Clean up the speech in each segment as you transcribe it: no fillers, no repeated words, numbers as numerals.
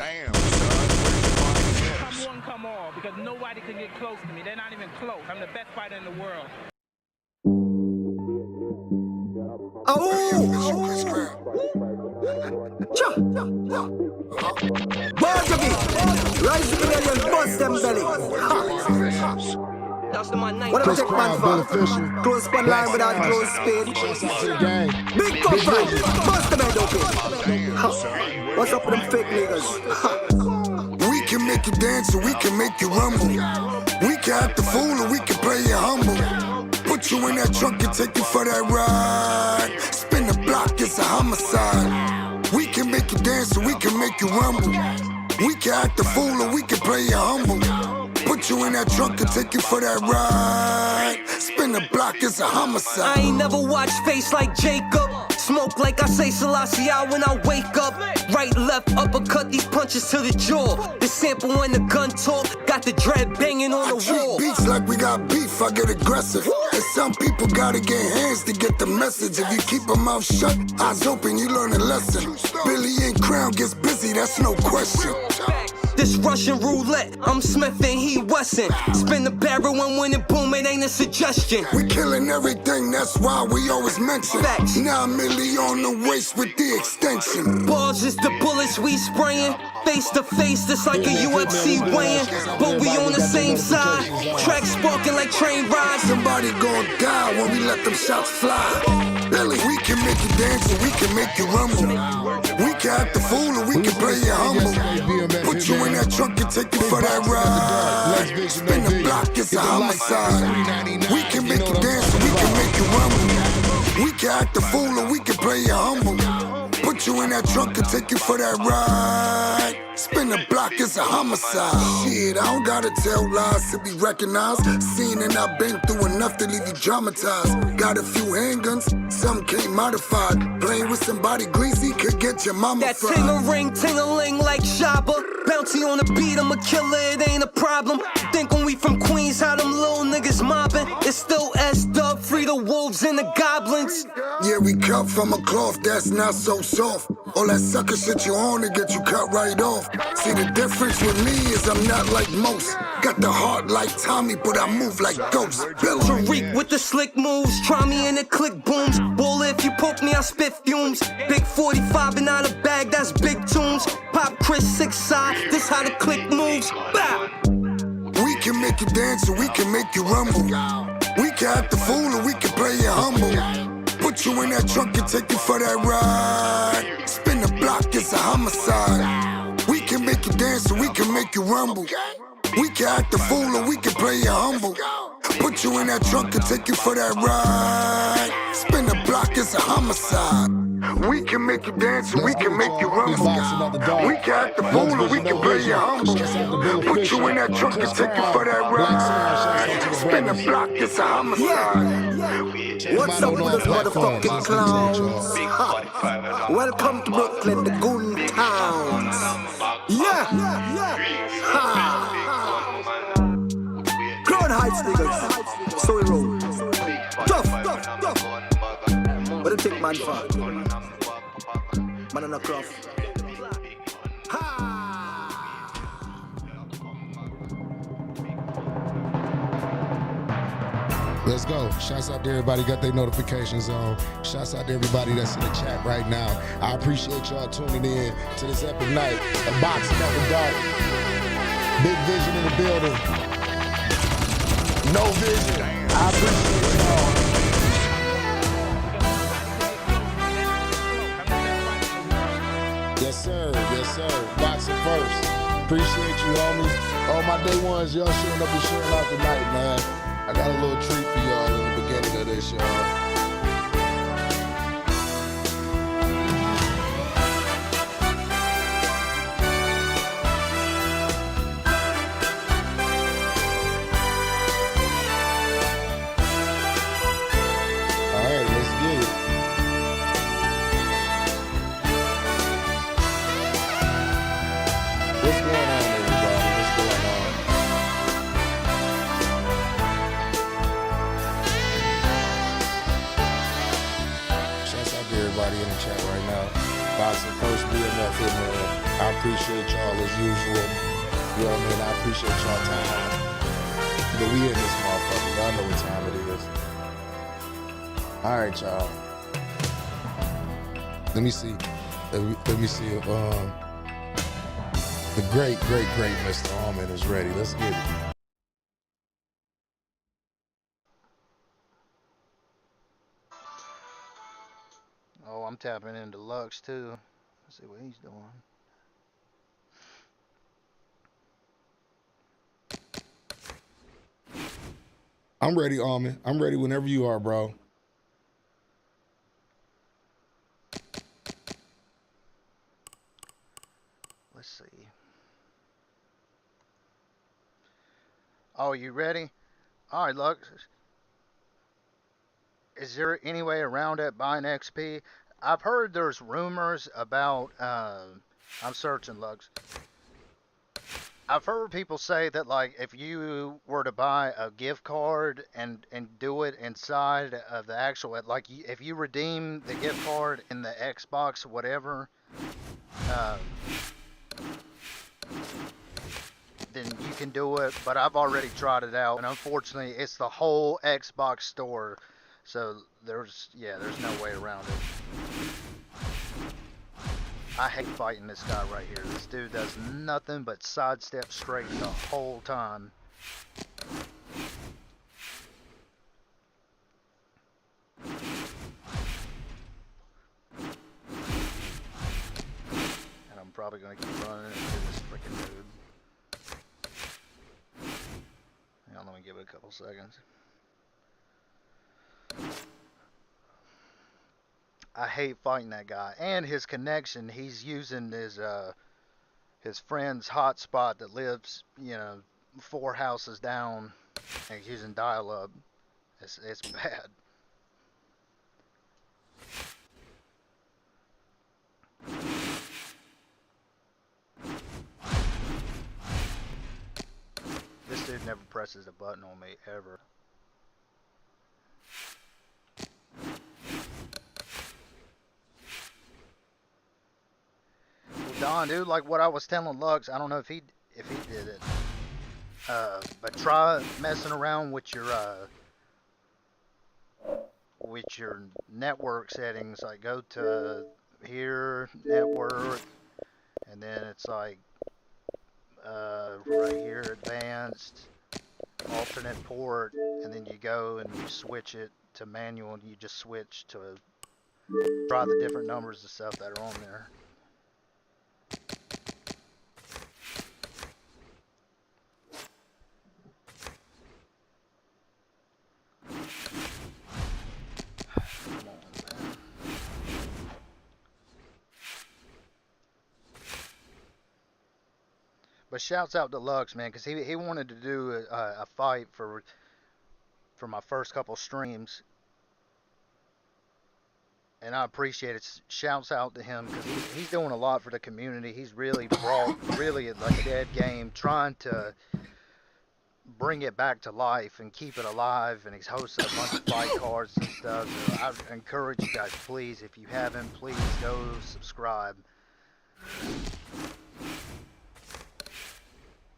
Damn, son. Come one, come all, because nobody can get close to me. They're not even close. I'm the best fighter in the world. Rise to the million, bust them belly. What I take man for? Close one line without close speed. Big cup fight, bust them head open. What's up with them fake niggas? We can make you dance or we can make you rumble. We can act the fool or we can play you humble. Put you in that trunk and take you for that ride. Spin the block, it's a homicide. We can make you dance or we can make you rumble. We can act the fool or we can play you humble. Put you in that trunk and take you for that ride. Spin the block, it's a homicide. I ain't never watched face like Jacob. Smoke like I say Selassie when I wake up. Right, left, uppercut, these punches to the jaw. The sample and the gun talk, got the dread banging on the wall. Beats like we got beef, I get aggressive. And some people gotta get hands to get the message. If you keep a mouth shut, eyes open, you learn a lesson. Billy and Crown gets busy, that's no question. This Russian roulette, I'm Smith and he Wesson. Spin the barrel and when it boom, it ain't a suggestion. We killing everything, that's why we always mention Facts. 9 milli on the waist with the extension. Balls is the bullets we spraying. Face to face, just like a UFC weighing. But we on the same side. Tracks sparking like train rides. Somebody gon' die when we let them shots fly. Billy, we can make you dance and we can make you rumble. We can act the fool and we can play you humble. Put you in that trunk and take you for that ride. Spin the block, it's a homicide. We can make you dance and we can make you rumble. We can act the fool and we can play you humble. Put you in that trunk and take you for that ride. Spin the block, it's a homicide. Shit, I don't gotta tell lies to be recognized. Seen and I've been through enough to leave you traumatized. Got a few handguns, some came modified. Playing with somebody greasy could get your mama That fried. ting-a-ring, ting-a-ling like Shabba. Bounty on the beat, I'm a killer, it ain't a problem. Think when we from Queens, how them little niggas mobbing. It's still S-Dub, free the wolves and the goblins. Yeah, we cut from a cloth that's not so soft. All that sucker shit you on to get you cut right off. See, the difference with me is I'm not like most. Got the heart like Tommy, but I move like Ghost. Tariq with the slick moves, try me and the click booms. Bull, if you poke me, I spit fumes. Big 45 and out of bag, that's big tunes. Pop Chris 6 side, this how the click moves. Bow. We can make you dance or we can make you rumble. We can act the fool or we can play you humble. Put you in that trunk and take you for that ride. Spin the block, it's a homicide. We can make you dance or we can make you rumble. We can act the fool or we can play you humble. Put you in that trunk and take you for that ride. Spin the block, it's a homicide. We can make you dance or we can make you rumble. We can act the fool or we can play you humble. Put you in that trunk and take you for that ride. Spin the block, it's a homicide. What's up with those motherfucking clowns? Ha. Welcome to Brooklyn, the goon towns. Yeah, ha. Crown Heights niggas, Story Road. Tough. What do you think, man, for? Man on a craft. Let's go. Shouts out to everybody got their notifications on. Shouts out to everybody that's in the chat right now. I appreciate y'all tuning in to this epic night of Boxing After Dark. Big vision in the building. No vision. I appreciate y'all. Yes, sir. Yes, sir. Boxing first. Appreciate you, homie. All my day ones, y'all showing up and showing out tonight, man. I got a little treat for y'all in the beginning of this, y'all. appreciate y'all as usual. You know what I mean? I appreciate y'all time. But we in this motherfucker. Y'all know what time it is. All right, y'all. Let me see. Let me see if the great Mr. Allman is ready. Let's get it. Oh, I'm tapping into Lux too. Let's see what he's doing. I'm ready, Allman. I'm ready whenever you are, bro. Let's see. Oh, you ready? All right, Lux. Is there any way around it buying XP? I've heard there's rumors about. I'm searching, Lux. I've heard people say that like if you were to buy a gift card and do it inside of the actual like if you redeem the gift card in the Xbox whatever, then you can do it. But I've already tried it out, and unfortunately, it's the whole Xbox store, so there's no way around it. I hate fighting this guy right here. This dude does nothing but sidestep straight the whole time. And I'm probably going to keep running into this freaking dude. Hang on, let me give it a couple seconds. I hate fighting that guy. And his connection, he's using his friend's hotspot that lives, 4 houses down, and he's using dial-up. It's bad. This dude never presses a button on me, ever. Don, dude, like what I was telling Lux, I don't know if he did it, but try messing around with your network settings. Like go to here, network, and then it's like right here, advanced, alternate port, and then you go and you switch it to manual, and you just switch to try the different numbers of stuff that are on there. But shouts out to Lux, man, because he wanted to do a fight for my first couple streams, and I appreciate it. Shouts out to him because he's doing a lot for the community. He's really brought like a dead game, trying to bring it back to life and keep it alive. And he's hosted a bunch of fight cards and stuff. So I encourage you guys, please, if you haven't, please go subscribe.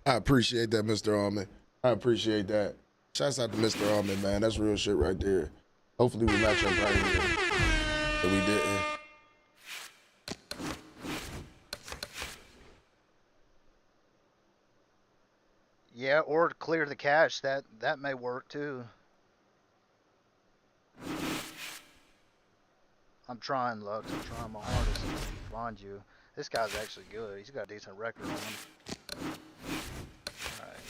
I appreciate that, Mr. Allman. I appreciate that. Shouts out to Mr. Allman, man. That's real shit right there. Hopefully we match up right here. But we didn't. Yeah, or clear the cache. That may work too. I'm trying, Lux. I'm trying my hardest to find you. This guy's actually good. He's got a decent record on him. Alright.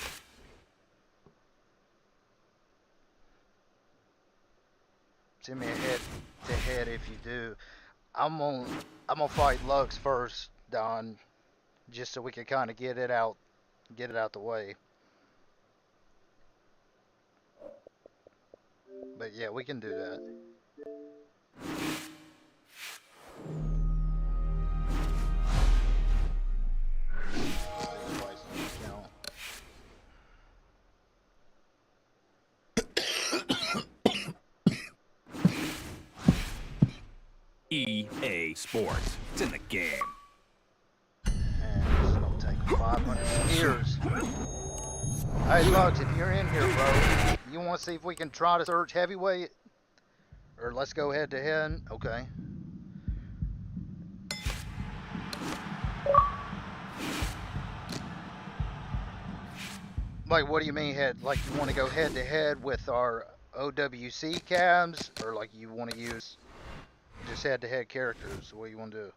Send me a head to head if you do. I'm gonna fight Lux first, Don, just so we can kind of get it out the way. But yeah, we can do that. EA Sports. It's in the game. And 500 years. Hey, Lux, if you're in here, bro, you want to see if we can try to search heavyweight? Or let's go head to head? Okay. Like, what do you mean head? Like, you want to go head to head with our OWC cabs? Or like you want to use just head to head characters? What do you want to do?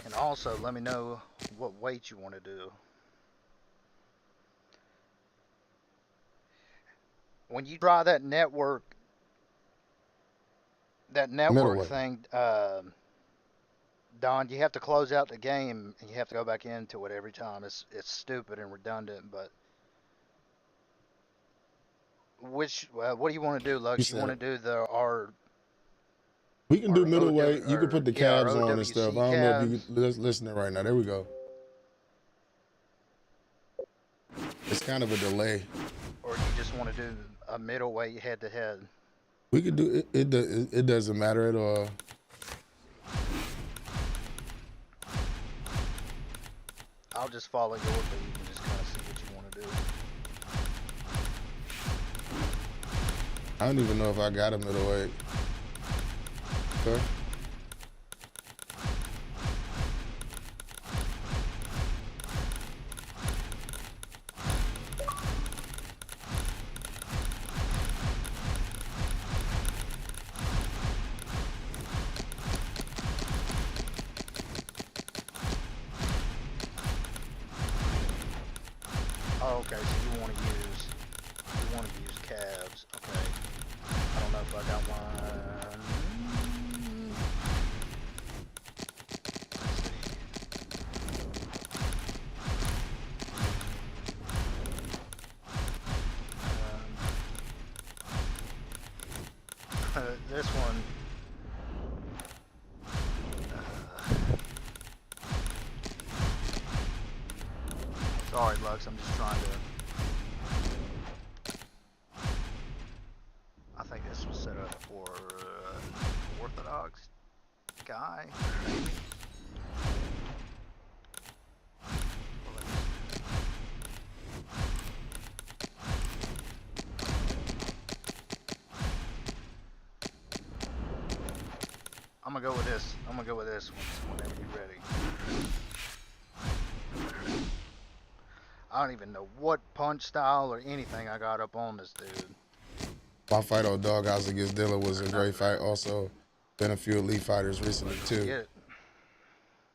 And also, let me know what weight you want to do. When you try that network thing, Don, you have to close out the game and you have to go back into it every time. It's stupid and redundant, but what do you want to do, Lux? You want to do our We can do middleweight. You can or- put the yeah, our cabs on and OWC stuff. I don't know if cabs. you listening right now. There we go. It's kind of a delay. Or you just want to do a middleweight head to head? We could do it. It doesn't matter at all. I'll just follow your lead and just kind of see what you want to do. I don't even know if I got a middleweight. Okay. Oh, okay, so you want to use cabs. Okay. I don't know if I got one. This one. Sorry, Lux, I'm just trying to. I think this was set up for Orthodox guy. Maybe. I'm gonna go with this. I'm gonna go with this one whenever you're ready. I don't even know what punch style or anything I got up on this dude. My fight on Doghouse against Dilla was a great fight. Also, been a few elite fighters recently too. Get it.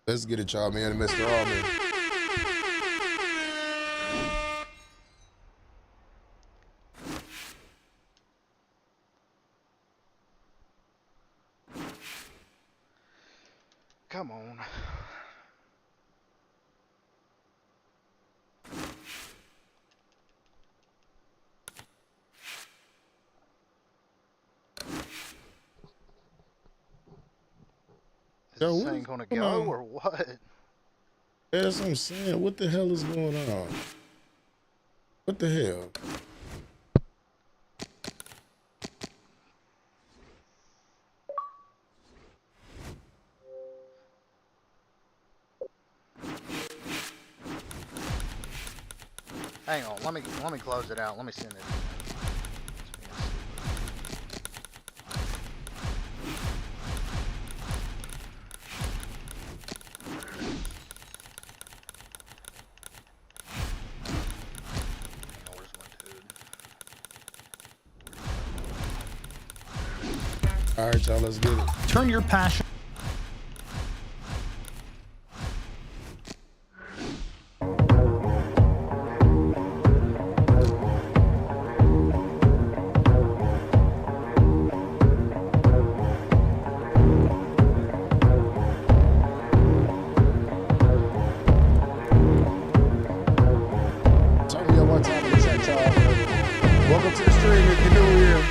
Let's get it, y'all, man. Mr. Allman. Come on. Is Yo, this what thing is gonna going go on? or what? Yeah, that's what I'm saying. What the hell is going on? What the hell? Hang on, let me close it out. Let me send it. All right, y'all, let's get it. Turn your passion. Turn me up one time in the chat, y'all. Welcome to the stream if you're new here.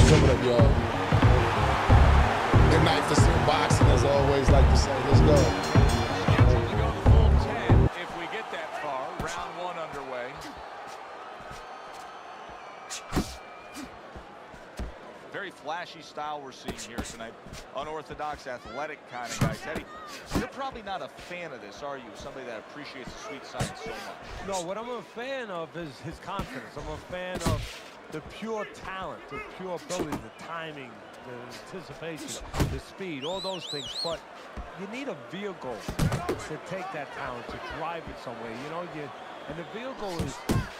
coming up, y'all. Good night for some boxing, as I always like to say. Let's go. Scheduled to go the full 10 if we get that far. Round 1 underway. Very flashy style we're seeing here tonight. Unorthodox, athletic kind of guys. Eddie, you're probably not a fan of this, are you? Somebody that appreciates the sweet science so much. No, what I'm a fan of is his confidence. I'm a fan of the pure talent, the pure ability, the timing, the anticipation, the speed, all those things. But you need a vehicle to take that talent, to drive it somewhere. You know, and the vehicle is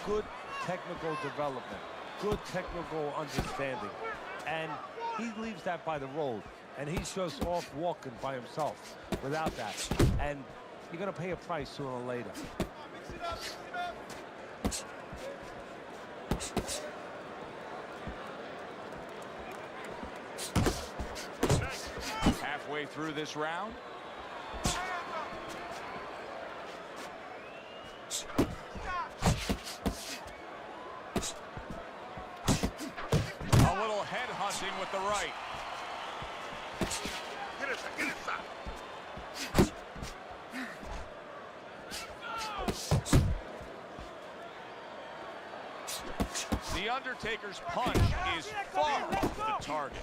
good technical development, good technical understanding. And he leaves that by the road, and he's just off walking by himself without that. And you're going to pay a price sooner or later. Halfway through this round. A little head hunting with the right. The Undertaker's punch is far off the target.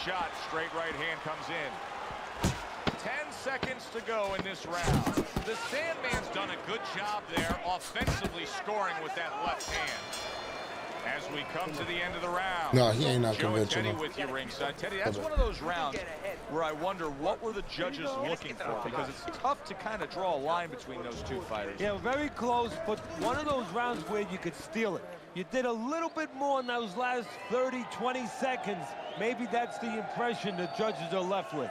Shot, straight right hand comes in. 10 seconds to go in this round. The Sandman's done a good job there offensively scoring with that left hand. As we come to the end of the round. No, he ain't not Joe and Teddy conventional. with you ringside. Teddy, that's one of those rounds where I wonder what were the judges looking for, because it's tough to kind of draw a line between those two fighters. Yeah, very close, but one of those rounds where you could steal it. You did a little bit more in those last 30, 20 seconds. Maybe that's the impression the judges are left with.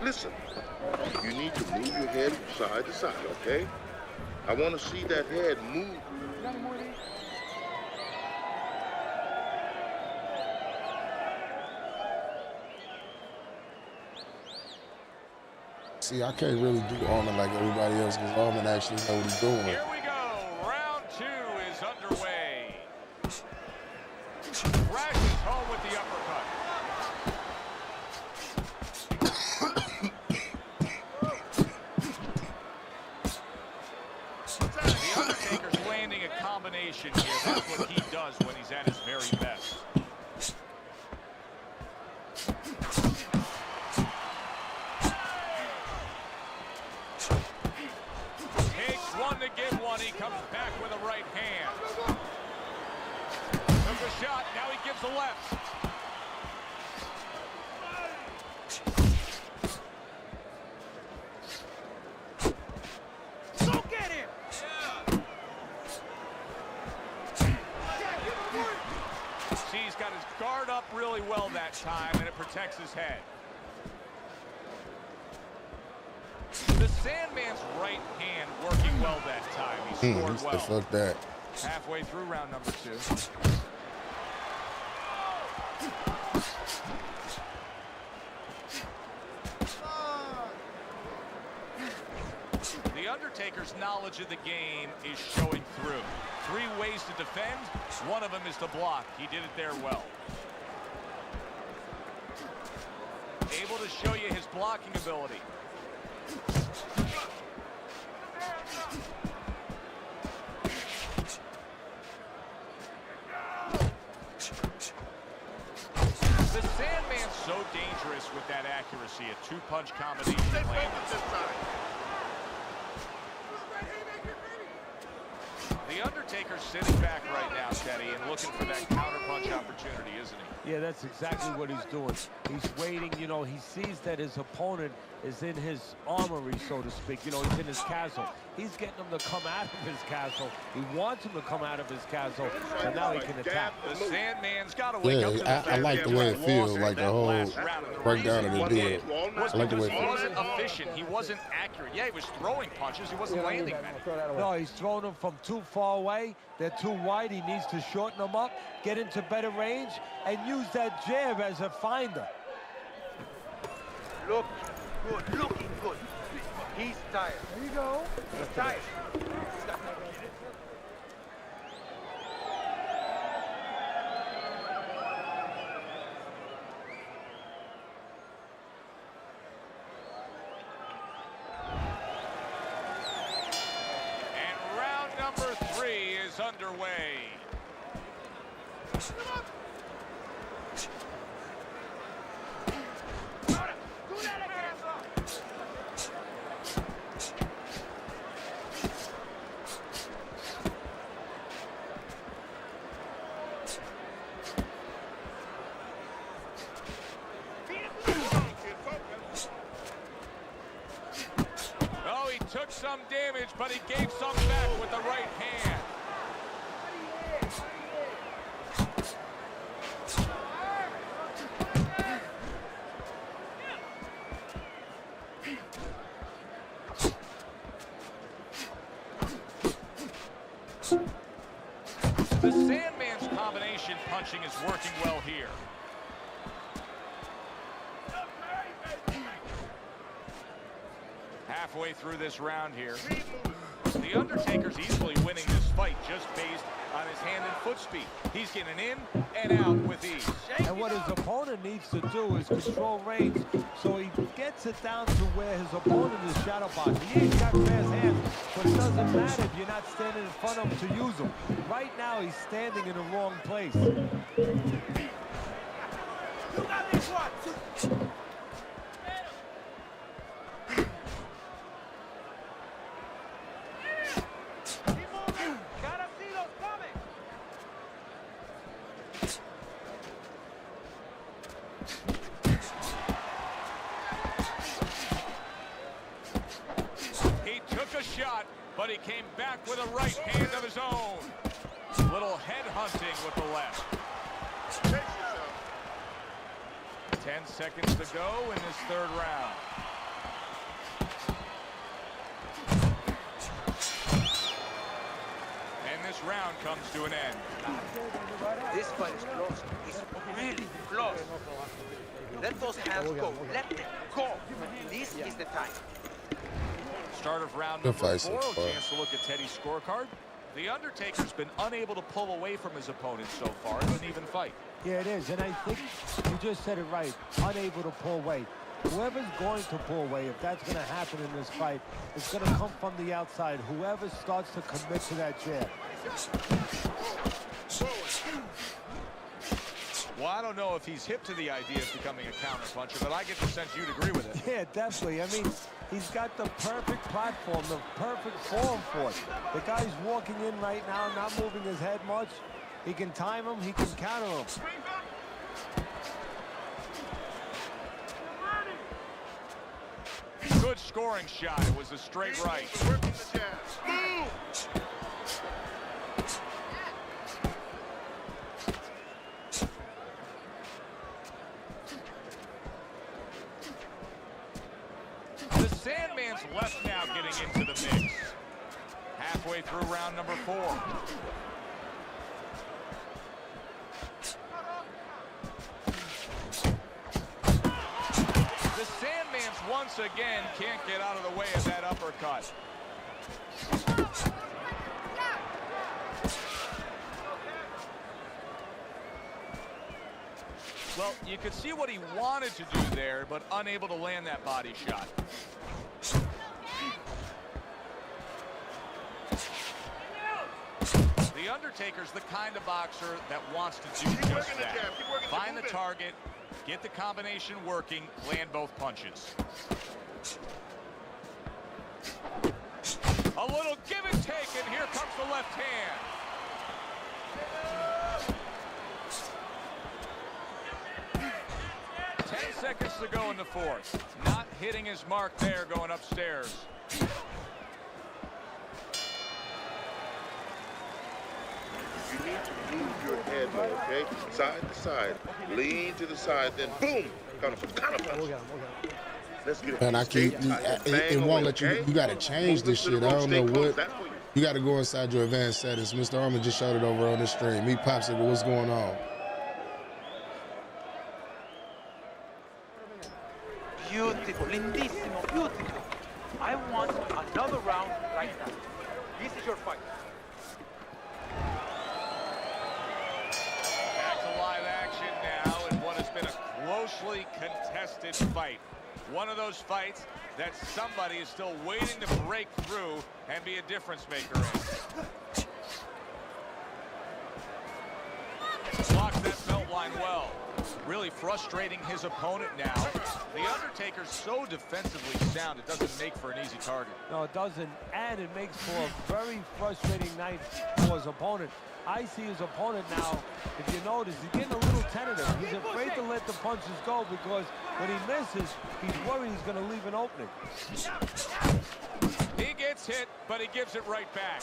Listen, you need to move your head from side to side, okay? I want to see that head move. See, I can't really do Armin like everybody else because Armin actually know what he's doing. Here we go. Round 2 is underway. Crashes home with the uppercut. The Undertaker's landing a combination here. That's what he does when he's at his very best. Takes one to get one. He comes back with a right hand. Took a shot. Now he gives a left. Go get him! See, he's got his guard up really well that time, and it protects his head. The Sandman's right hand working well that time. He scored well. Fuck that. Halfway through round number 2. The Undertaker's knowledge of the game is showing through. 3 ways to defend. One of them is to block. He did it there well. Able to show you his blocking ability. The Sandman's so dangerous with that accuracy. A 2-punch combination landed. The Undertaker's sitting back right now, Teddy, and looking for that counterpunch opportunity, isn't he? Yeah, that's exactly what he's doing. He's waiting, you know, he sees that his opponent is in his armory, so to speak. You know, he's in his castle. He's getting him to come out of his castle. He wants him to come out of his castle, and now he can attack. The Sandman's got to wake up to the fact I like the way it feels, like the whole, last round of the breakdown of the deal. Was because he wasn't efficient. He wasn't accurate. Yeah, he was throwing punches. He wasn't landing many. No, he's throwing them from too far away. They're too wide. He needs to shorten them up, get into better range, and use that jab as a finder. Look good, looking good. He's tired. There you go. He's tired. And round number 3 is underway. Took some damage, but he gave some back with the right hand. The Sandman's combination punching is working well here. Halfway through this round here, the Undertaker's easily winning this fight just based on his hand and foot speed. He's getting in and out with ease. And what his opponent needs to do is control range so he gets it down to where his opponent is shadow boxing. He's got fast hands, but it doesn't matter if you're not standing in front of him to use them. Right now, he's standing in the wrong place. You got this one. Shot, but he came back with a right hand of his own. Little head hunting with the left. 10 seconds to go in this third round. And this round comes to an end. This fight is close. It's really close. Let those hands go. Let them go. This is the time. Start of round number 4, a chance to look at Teddy's scorecard. The Undertaker's been unable to pull away from his opponent so far in an even fight. Yeah, it is, and I think you just said it right, unable to pull away. Whoever's going to pull away, if that's going to happen in this fight, it's going to come from the outside. Whoever starts to commit to that jab. Well, I don't know if he's hip to the idea of becoming a counterpuncher, but I get the sense you'd agree with it. Yeah, definitely. I mean, he's got the perfect platform, the perfect form for it. The guy's walking in right now, not moving his head much. He can time him, he can counter him. Good scoring shot. It was a straight right. The Sandman's left now getting into the mix. Halfway through round number 4. The Sandman's once again can't get out of the way of that uppercut. Well, you could see what he wanted to do there, but unable to land that body shot. The Undertaker's the kind of boxer that wants to do just that. Find the target, get the combination working, land both punches. A little give and take, and here comes the left hand. Seconds to go in the fourth. Not hitting his mark there, going upstairs. You need to move your head more, okay? Side to side. Lean to the side, then boom! Counterpunch. Let's get it. And I keep, it won't let you, you gotta change this shit. I don't know what. You gotta go inside your advanced settings. Mr. Armin just showed it over on the stream. Meet Popsicle, what's going on? Beautiful, lindissimo, beautiful. I want another round right now. This is your fight. Back to live action now in what has been a closely contested fight. One of those fights that somebody is still waiting to break through and be a difference maker in. Blocks that belt line well. Really frustrating his opponent now. The Undertaker's so defensively sound, it doesn't make for an easy target. No, it doesn't, and it makes for a very frustrating night for his opponent. I see his opponent now, if you notice, he's getting a little tentative. He's afraid to let the punches go because when he misses, he's worried he's going to leave an opening. He gets hit, but he gives it right back.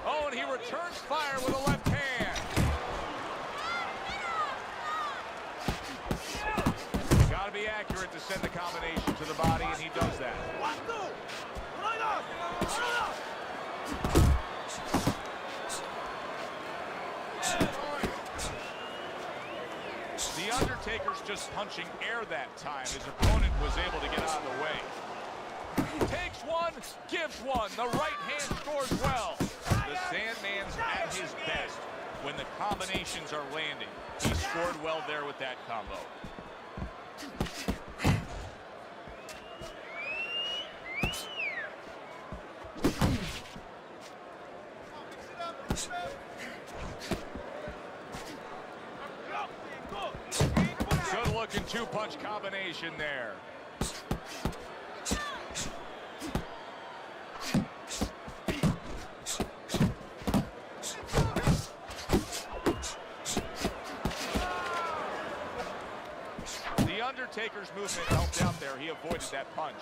Oh, and he returns fire with a left hand. Got to be accurate to send the combination to the body, and he does that. The Undertaker's just punching air that time. His opponent was able to get out of the way. Takes one, gives one. The right hand scores well. The Sandman's at his best when the combinations are landing. He scored well there with that combo. Good looking two-punch combination there. The Undertaker's movement helped out there. He avoided that punch.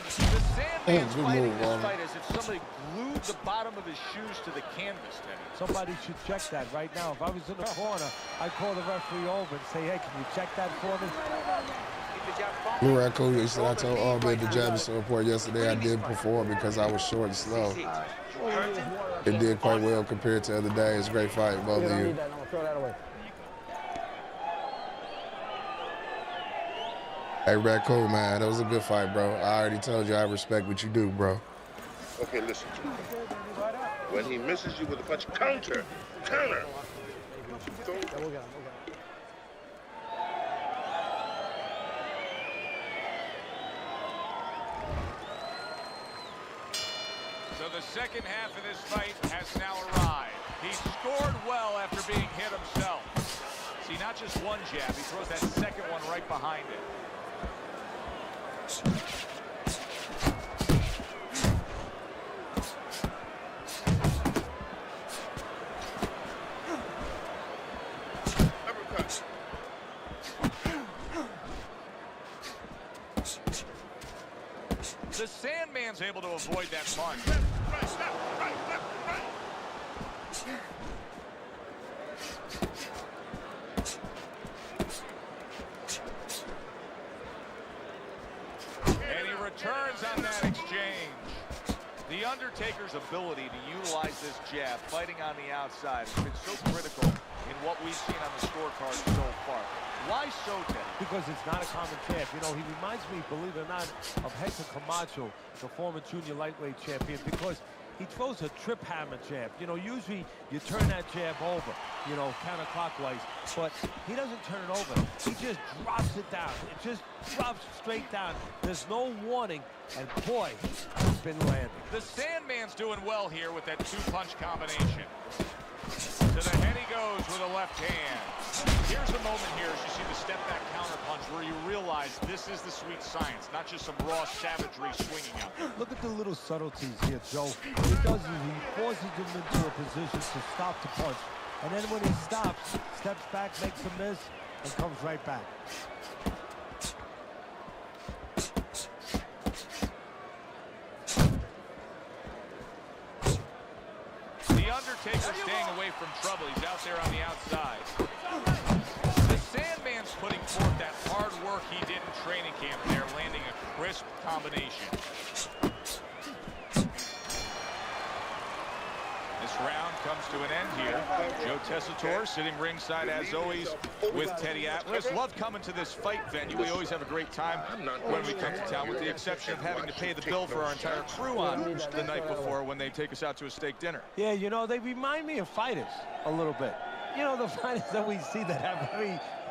The Sandman's fighting this fight as if somebody glued the bottom of his shoes to the canvas, Teddy. Somebody should check that right now. If I was in the corner, I'd call the referee over and say, hey, can you check that for me? Blue Raccoon, he said, I told Ahmed the Jamison report yesterday I did perform because I was short and slow. It did quite well compared to other days. Great fight, both of you. Hey, Raccoon, man, that was a good fight, bro. I already told you I respect what you do, bro. Okay, listen to me. When he misses you with a punch, counter. So the second half of this fight has now arrived. He scored well after being hit himself. See, not just one jab, he throws that second one right behind it. The Sandman's able to avoid that punch. And he returns on that exchange. The Undertaker's ability to utilize this jab, fighting on the outside, has been so critical in what we've seen on the scorecard so far. Why so, Teddy? Because it's not a common champ. You know, he reminds me, believe it or not, of Hector Camacho, the former junior lightweight champion, because he throws a trip hammer jab. You know, usually you turn that jab over, you know, counterclockwise, but he doesn't turn it over. He just drops it down. It just drops straight down. There's no warning, and boy, he's been landing. The Sandman's doing well here with that two-punch combination. To the head he goes with a left hand. Here's a moment here as you see the step-back counterpunch where you realize this is the sweet science, not just some raw savagery swinging out there. Look at the little subtleties here, Joe. What he does is he forces him into a position to stop the punch. And then when he stops, steps back, makes a miss, and comes right back. The Undertaker staying away away from trouble. He's out there on the outside. The Sandman's putting forth that hard work he did in training camp there, landing a crisp combination. This round comes to an end here. Joe Tessitore sitting ringside as always with Teddy Atlas. Love coming to this fight venue. We always have a great time when we come to town, with the exception of having to pay the bill for our entire crew on the night before when they take us out to a steak dinner. Yeah, you know, they remind me of fighters a little bit. You know, the fighters that we see that have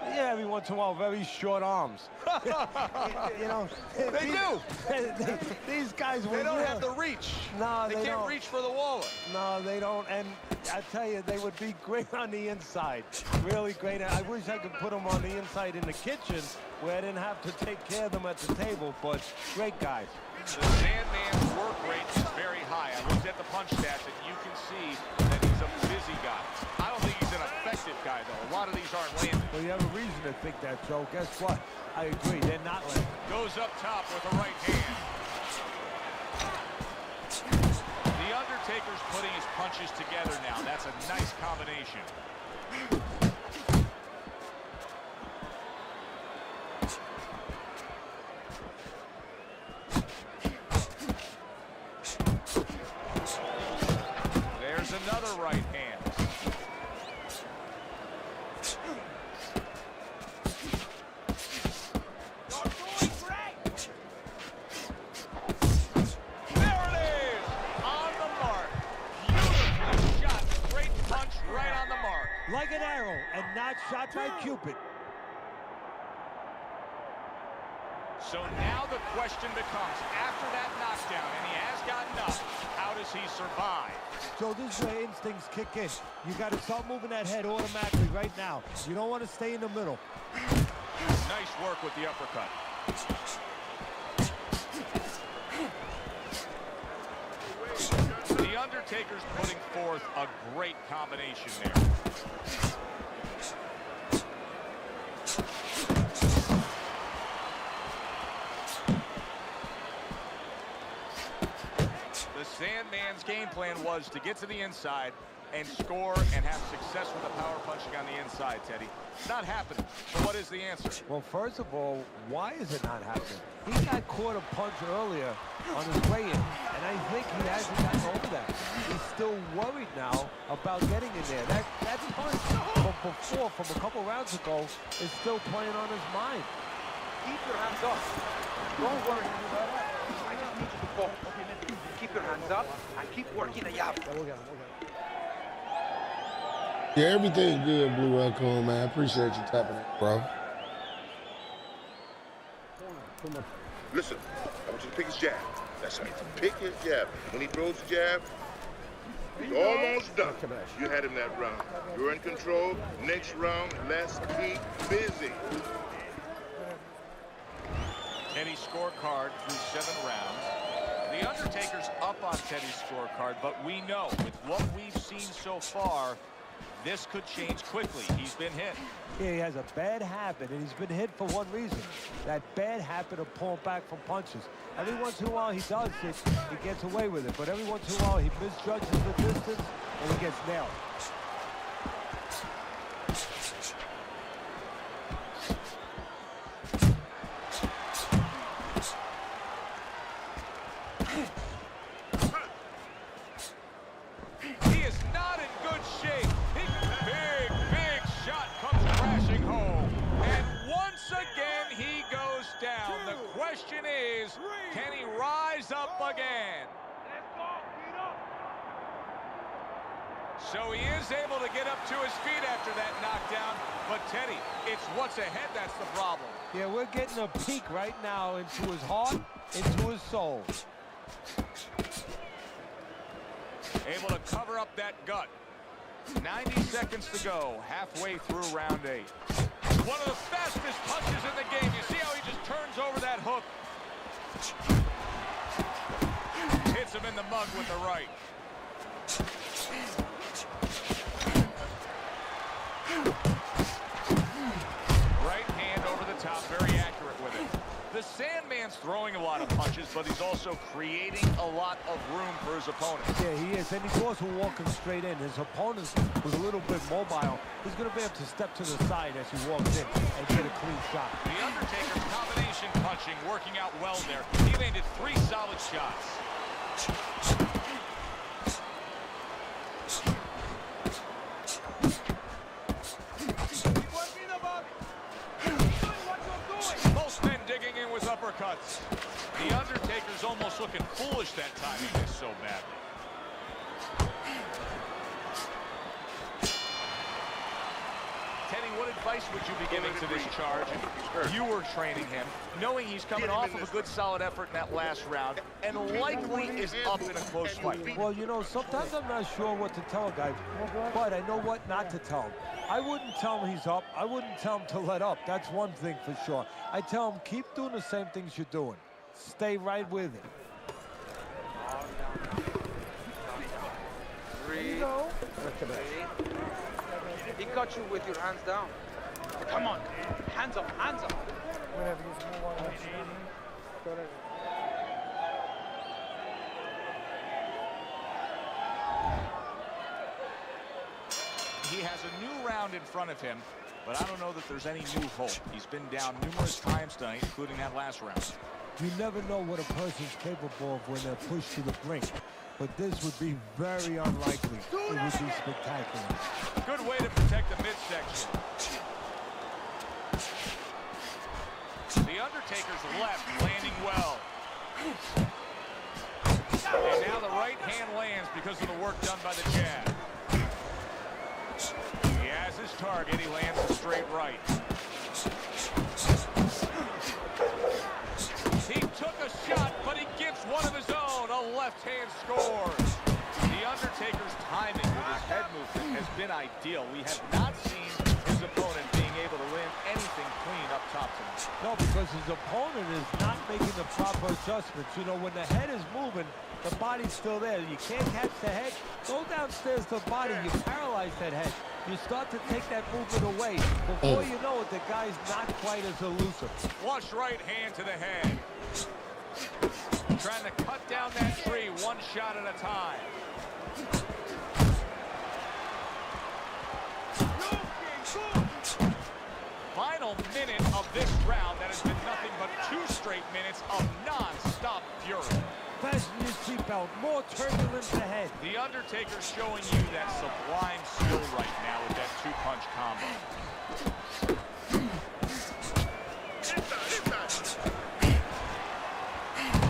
every once in a while, very short arms. You know, They do. These guys, They don't have the reach. No, they can't reach for the waller. No, they don't. And I tell you, they would be great on the inside. Really great. I wish I could put them on the inside in the kitchen where I didn't have to take care of them at the table, but great guys. The Sandman's work rate is very high. I looked at the punch stats, and you can see that he's a busy guy. I don't think he's an effective guy, though. A lot of these aren't landing. Well, you have a reason to think that, Joe. Guess what? I agree. They're not landing. Goes up top with a right hand. The Undertaker's putting his punches together now. That's a nice combination. There's another right hand. There it is! On the mark. Beautifully shot. Straight punch right on the mark. Like an arrow and not shot by Cupid. So now the question becomes, after that knockdown, and he has gotten up, how does he survive? So this is where instincts kick in. You got to start moving that head automatically right now. You don't want to stay in the middle. Nice work with the uppercut. The Undertaker's putting forth a great combination there. The Sandman's game plan was to get to the inside and score and have success with the power punching on the inside, Teddy. It's not happening. So what is the answer? Well, first of all, why is it not happening? He got caught a punch earlier on his way in, and I think he hasn't gotten over that. He's still worried now about getting in there. That punch from before, from a couple rounds ago, is still playing on his mind. Keep your hands up. Don't worry. I just need you to focus. Keep your hands up and keep working the jab. Yeah, everything good, Blue Raccoon, man. I appreciate you tapping it, bro. Listen, I want you to pick his jab. That's right. Pick his jab. When he throws the jab, he's almost done. You had him that round. You're in control. Next round, let's keep busy. Teddy's scorecard through 7 rounds. The Undertaker's up on Teddy's scorecard, but we know with what we've seen so far, this could change quickly. He's been hit. Yeah, he has a bad habit, and he's been hit for one reason. That bad habit of pulling back from punches. Every once in a while he does it, he gets away with it. But every once in a while he misjudges the distance, and he gets nailed. He is not in good shape. Big shot comes crashing home. And once again, he goes down. The question is, can he rise up again? So he is able to get up to his feet after that knockdown. But Teddy, it's what's ahead that's the problem. Yeah, we're getting a peek right now into his heart, into his soul. Able to cover up that gut. 90 seconds to go, halfway through round 8. One of the fastest punches in the game. You see how he just turns over that hook? Hits him in the mug with the right. Right hand over the top, very accurate with it. The The Sandman's throwing a lot of punches, but he's also creating a lot of room for his opponent. Yeah, he is, and he's also walking straight in. His opponent was a little bit mobile. He's going to be able to step to the side as he walks in and get a clean shot. The Undertaker's combination punching working out well there. He landed 3 solid shots. Both men digging in with uppercuts. The Undertaker's almost looking foolish that time. He missed so badly. Teddy, what advice would you be giving to this charge if you were training him, knowing he's coming off of a good solid effort in that last round and likely is up in a close fight? Well, you know, sometimes I'm not sure what to tell a guy, but I know what not to tell him. I wouldn't tell him he's up. I wouldn't tell him to let up. That's one thing for sure. I tell him, keep doing the same things you're doing. Stay right with it. 3. He got you with your hands down. Come on, hands up, hands up. He has a new round in front of him, but I don't know that there's any new hope. He's been down numerous times tonight, including that last round. You never know what a person's capable of when they're pushed to the brink, but this would be very unlikely. It would be spectacular. Good way to protect the midsection. The Undertaker's left landing well. And now the right hand lands because of the work done by the jab. He has his target. He lands a straight right. He took a shot, but he gives one of his own. A left hand scores. The Undertaker's timing with his head movement has been ideal. We have not seen his opponent being able to land anything clean up top tonight. No, because his opponent is not making the proper adjustments. You know, when the head is moving, the body's still there. You can't catch the head. Go downstairs to the body. You paralyze that head. You start to take that movement away. Before you know it, the guy's not quite as elusive. Flush right hand to the head. Trying to cut down that tree one shot at a time. Final minute of this round that has been nothing but 2 straight minutes of non-stop fury. Fasten your seatbelt. More turbulence ahead. The Undertaker's showing you that sublime skill right now with that 2-punch combo.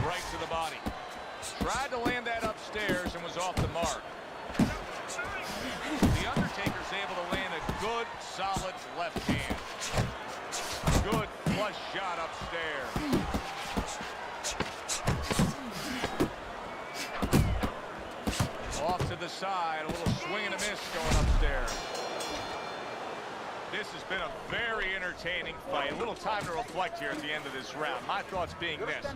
Right to the body. Tried to land that upstairs and was off the mark. The Undertaker's able to land a good, solid left hand. Good flush shot upstairs. Off to the side, a little swing and a miss going upstairs. This has been a very entertaining fight. A little time to reflect here at the end of this round. My thoughts being this: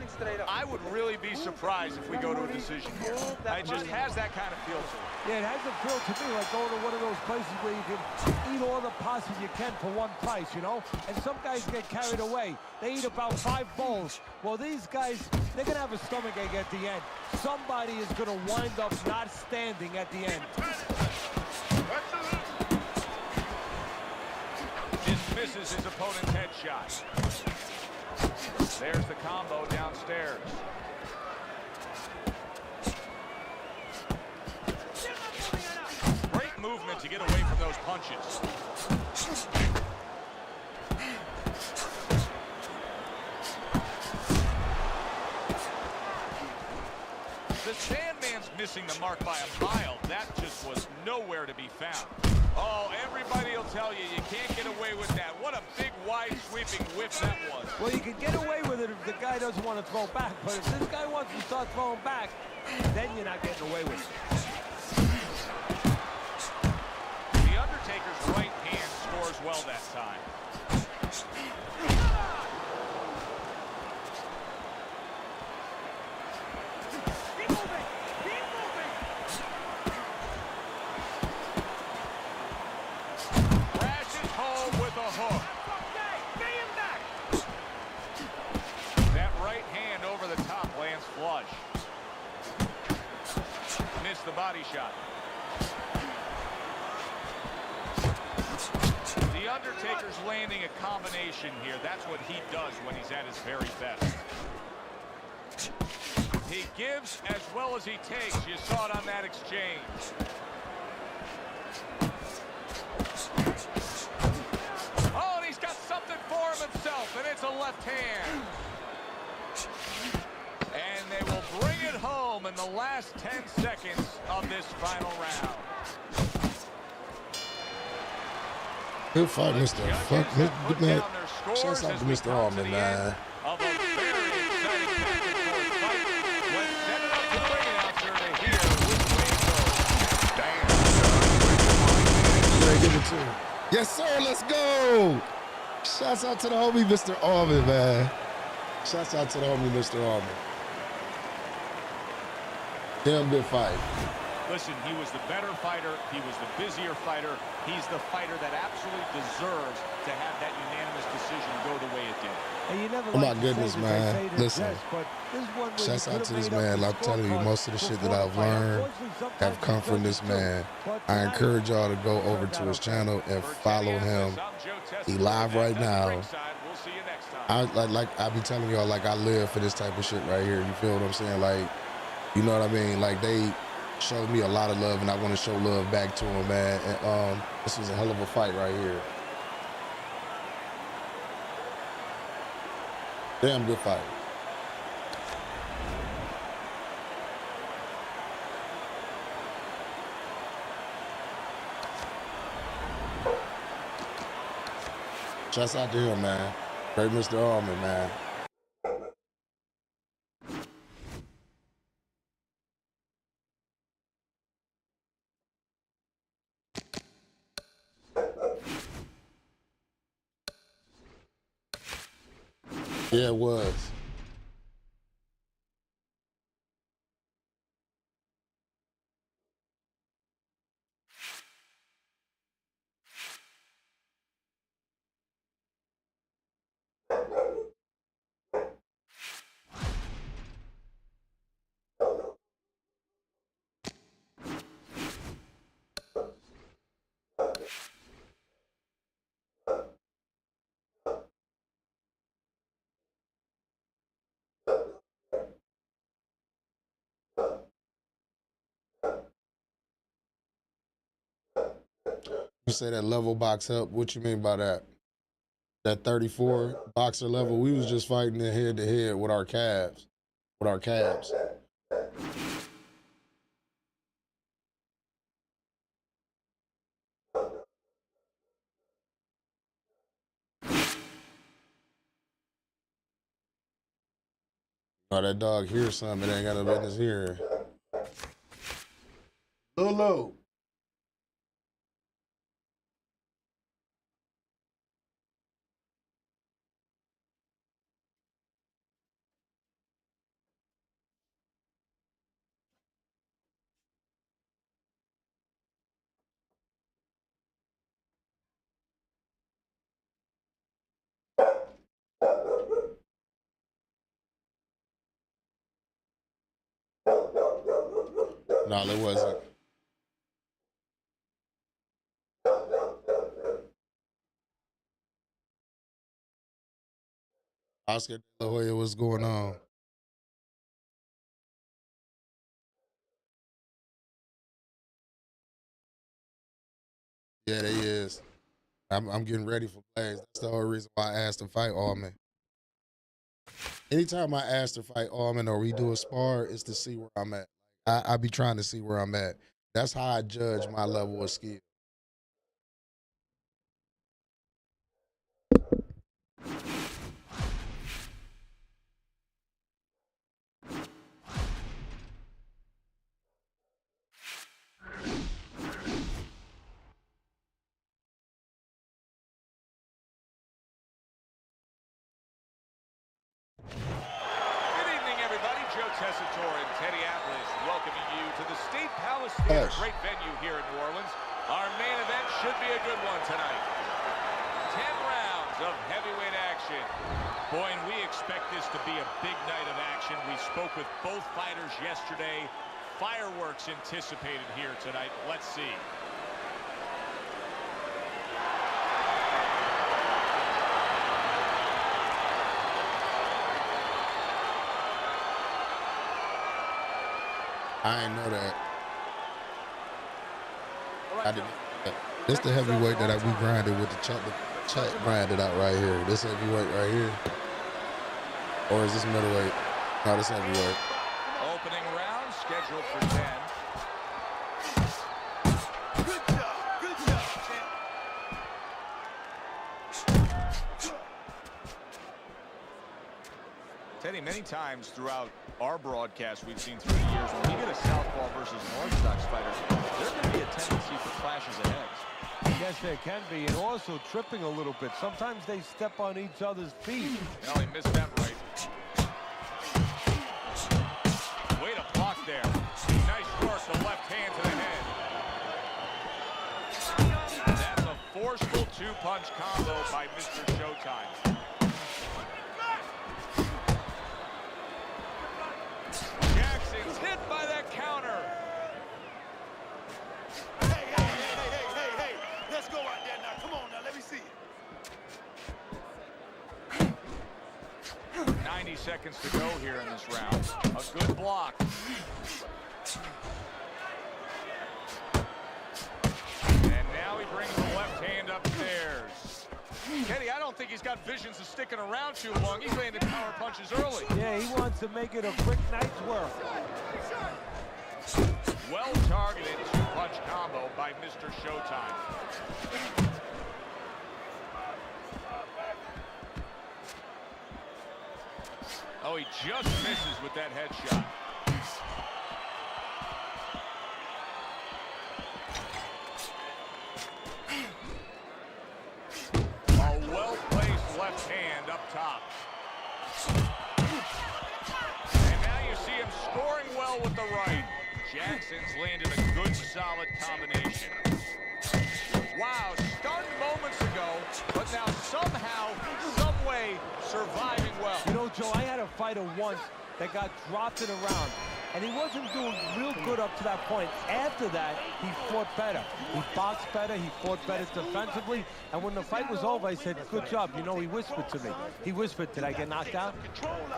I would really be surprised if we go to a decision here. It just has that kind of feel to it. Yeah, it has a feel to me like going to one of those places where you can eat all the pasta you can for one price, you know? And some guys get carried away. They eat about 5 bowls. Well, these guys, they're going to have a stomachache at the end. Somebody is going to wind up not standing at the end. Misses his opponent's headshot. There's the combo downstairs. Great movement to get away from those punches. The Sandman's missing the mark by a mile. That just was nowhere to be found. Oh, everybody will tell you, you can't get away with that. What a big, wide, sweeping whiff that was. Well, you can get away with it if the guy doesn't want to throw back, but if this guy wants to start throwing back, then you're not getting away with it. The Undertaker's right hand scores well that time. the body shot. The Undertaker's landing a combination here. That's what he does when he's at his very best. He gives as well as he takes. You saw it on that exchange. Oh, and he's got something for him himself, and it's a left hand. And they will bring it home in the last 10 seconds of this final round. Good fight, Mr. Fuck, man. Shouts out to Mr. Allman, man. Of a very exciting back-and-forth fight. Let's send it up to the ring announcer to hear which way it goes. Damn, Yeah, give it to him. Yes, sir. Let's go. Shouts out to the homie, Mr. Allman, man. Shouts out to the homie, Mr. Allman. Damn good fight. Listen, he was the better fighter. He was the busier fighter. He's the fighter that absolutely deserves to have that unanimous decision go the way it did. And you never Oh my goodness, man. Listen, shouts out to this man. I'm telling you, most of the shit that I've learned have come from this man. I encourage y'all to go over to his channel and follow him. He live right now. I be telling y'all, like, I live for this type of shit right here. You feel what I'm saying? Like, you know what I mean? Like, they showed me a lot of love, and I want to show love back to him, man. And this was a hell of a fight right here. Damn good fight. Shouts out to him, man. Great Mr. Allman, man. Yeah, it was. You say that level box up. What you mean by that? That 34 boxer level, we was just fighting it head to head with our calves. With our calves. Oh, that dog hears something, it ain't got no business hearing. Lulu. No, it wasn't. Oscar De La Hoya, what's going on? Yeah, they is. I'm getting ready for plays. That's the whole reason why I asked to fight Allman. Anytime I ask to fight Allman or we do a spar, it's to see where I'm at. I be trying to see where I'm at. That's how I judge my level of skill. And Teddy Atlas welcoming you to the State Palace Theater, great venue here in New Orleans. Our main event should be a good one tonight. 10 rounds of heavyweight action. Boy, and we expect this to be a big night of action. We spoke with both fighters yesterday. fireworks anticipated here tonight. Let's see. I didn't know that. I didn't. This the heavyweight that we grinded with the Chuck grinded out right here. This heavyweight right here. Or is this middleweight? No, this heavyweight. Opening round scheduled for 10. Good job, champ. Teddy, many times throughout our broadcast we've seen through the years, when we get a southpaw versus an orthodox fighter, there can be a tendency for clashes of heads. Yes, there can be, and also tripping a little bit. Sometimes they step on each other's feet. Well, he missed that right. Way to block there. Nice work, the left hand to the head. That's a forceful two-punch combo by Mr. Showtime. Jackson's hit by that counter. Hey, let's go out there now. Come on now, let me see it. 90 seconds to go here in this round. A good block. And now he brings the left hand upstairs. Kenny, I don't think he's got visions of sticking around too long. He's landing power punches early. Yeah, he wants to make it a quick night's work. Well-targeted two-punch combo by Mr. Showtime. Oh, he just misses with that headshot. A well-placed left hand up top. And now you see him scoring well with the right. Jackson's landed a good, solid combination. Wow, stunned moments ago, but now somehow, some way, surviving well. You know, Joe, I had a fighter once that got dropped in a round, and he wasn't doing real good up to that point. After that, he fought better. He boxed better, he fought better defensively, and when the fight was over, I said, good job. You know, he whispered to me. He whispered, did I get knocked out?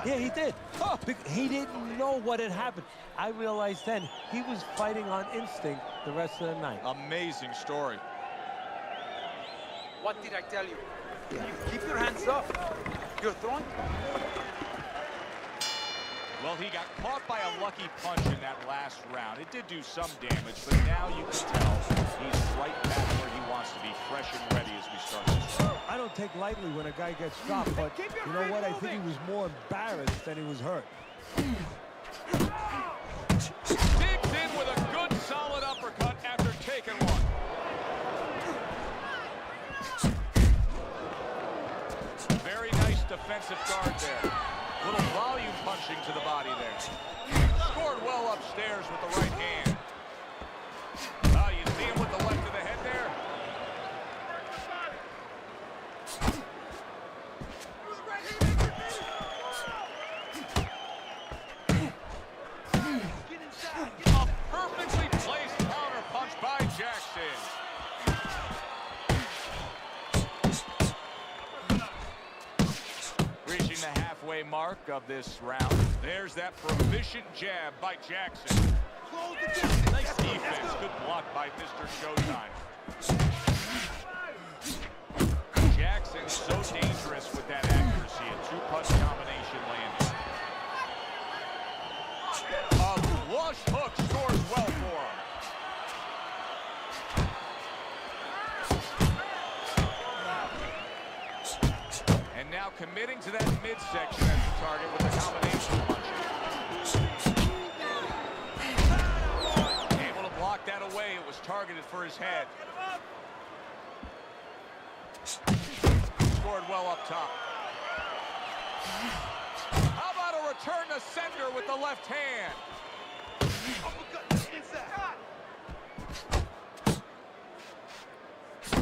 Yeah, he did. Oh, he didn't know what had happened. I realized then he was fighting on instinct the rest of the night. Amazing story. What did I tell you? Keep your hands up. You're throwing. Well, he got caught by a lucky punch in that last round. It did do some damage, but now you can tell he's right back where he wants to be, fresh and ready as we start this round. I don't take lightly when a guy gets dropped, but you know what? I think he was more embarrassed than he was hurt. Digs in with a good, solid uppercut after taking one. Very nice defensive guard there. Little volume punching to the body there. Scored well upstairs with the right hand. Oh, you see him with the left of the head there? A perfectly placed counter punch by Jackson. Reaching the halfway mark of this round. There's that proficient jab by Jackson. Nice defense. Good block by Mr. Showtime. Jackson's so dangerous with that accuracy. A two-punch combination landing. A flush hook scores well for him. And now committing to that midsection as the target with the combination punch. Able to block that away. It was targeted for his head. Scored well up top. How about a return to sender with the left hand?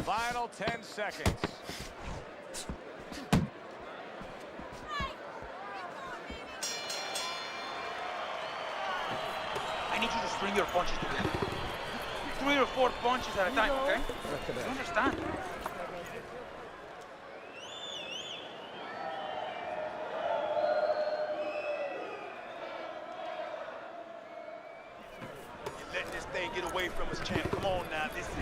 Final 10 seconds. I need you to string your punches together. 3 or 4 punches at a time, okay? You understand? Let this thing get away from us, champ. Come on now, this is.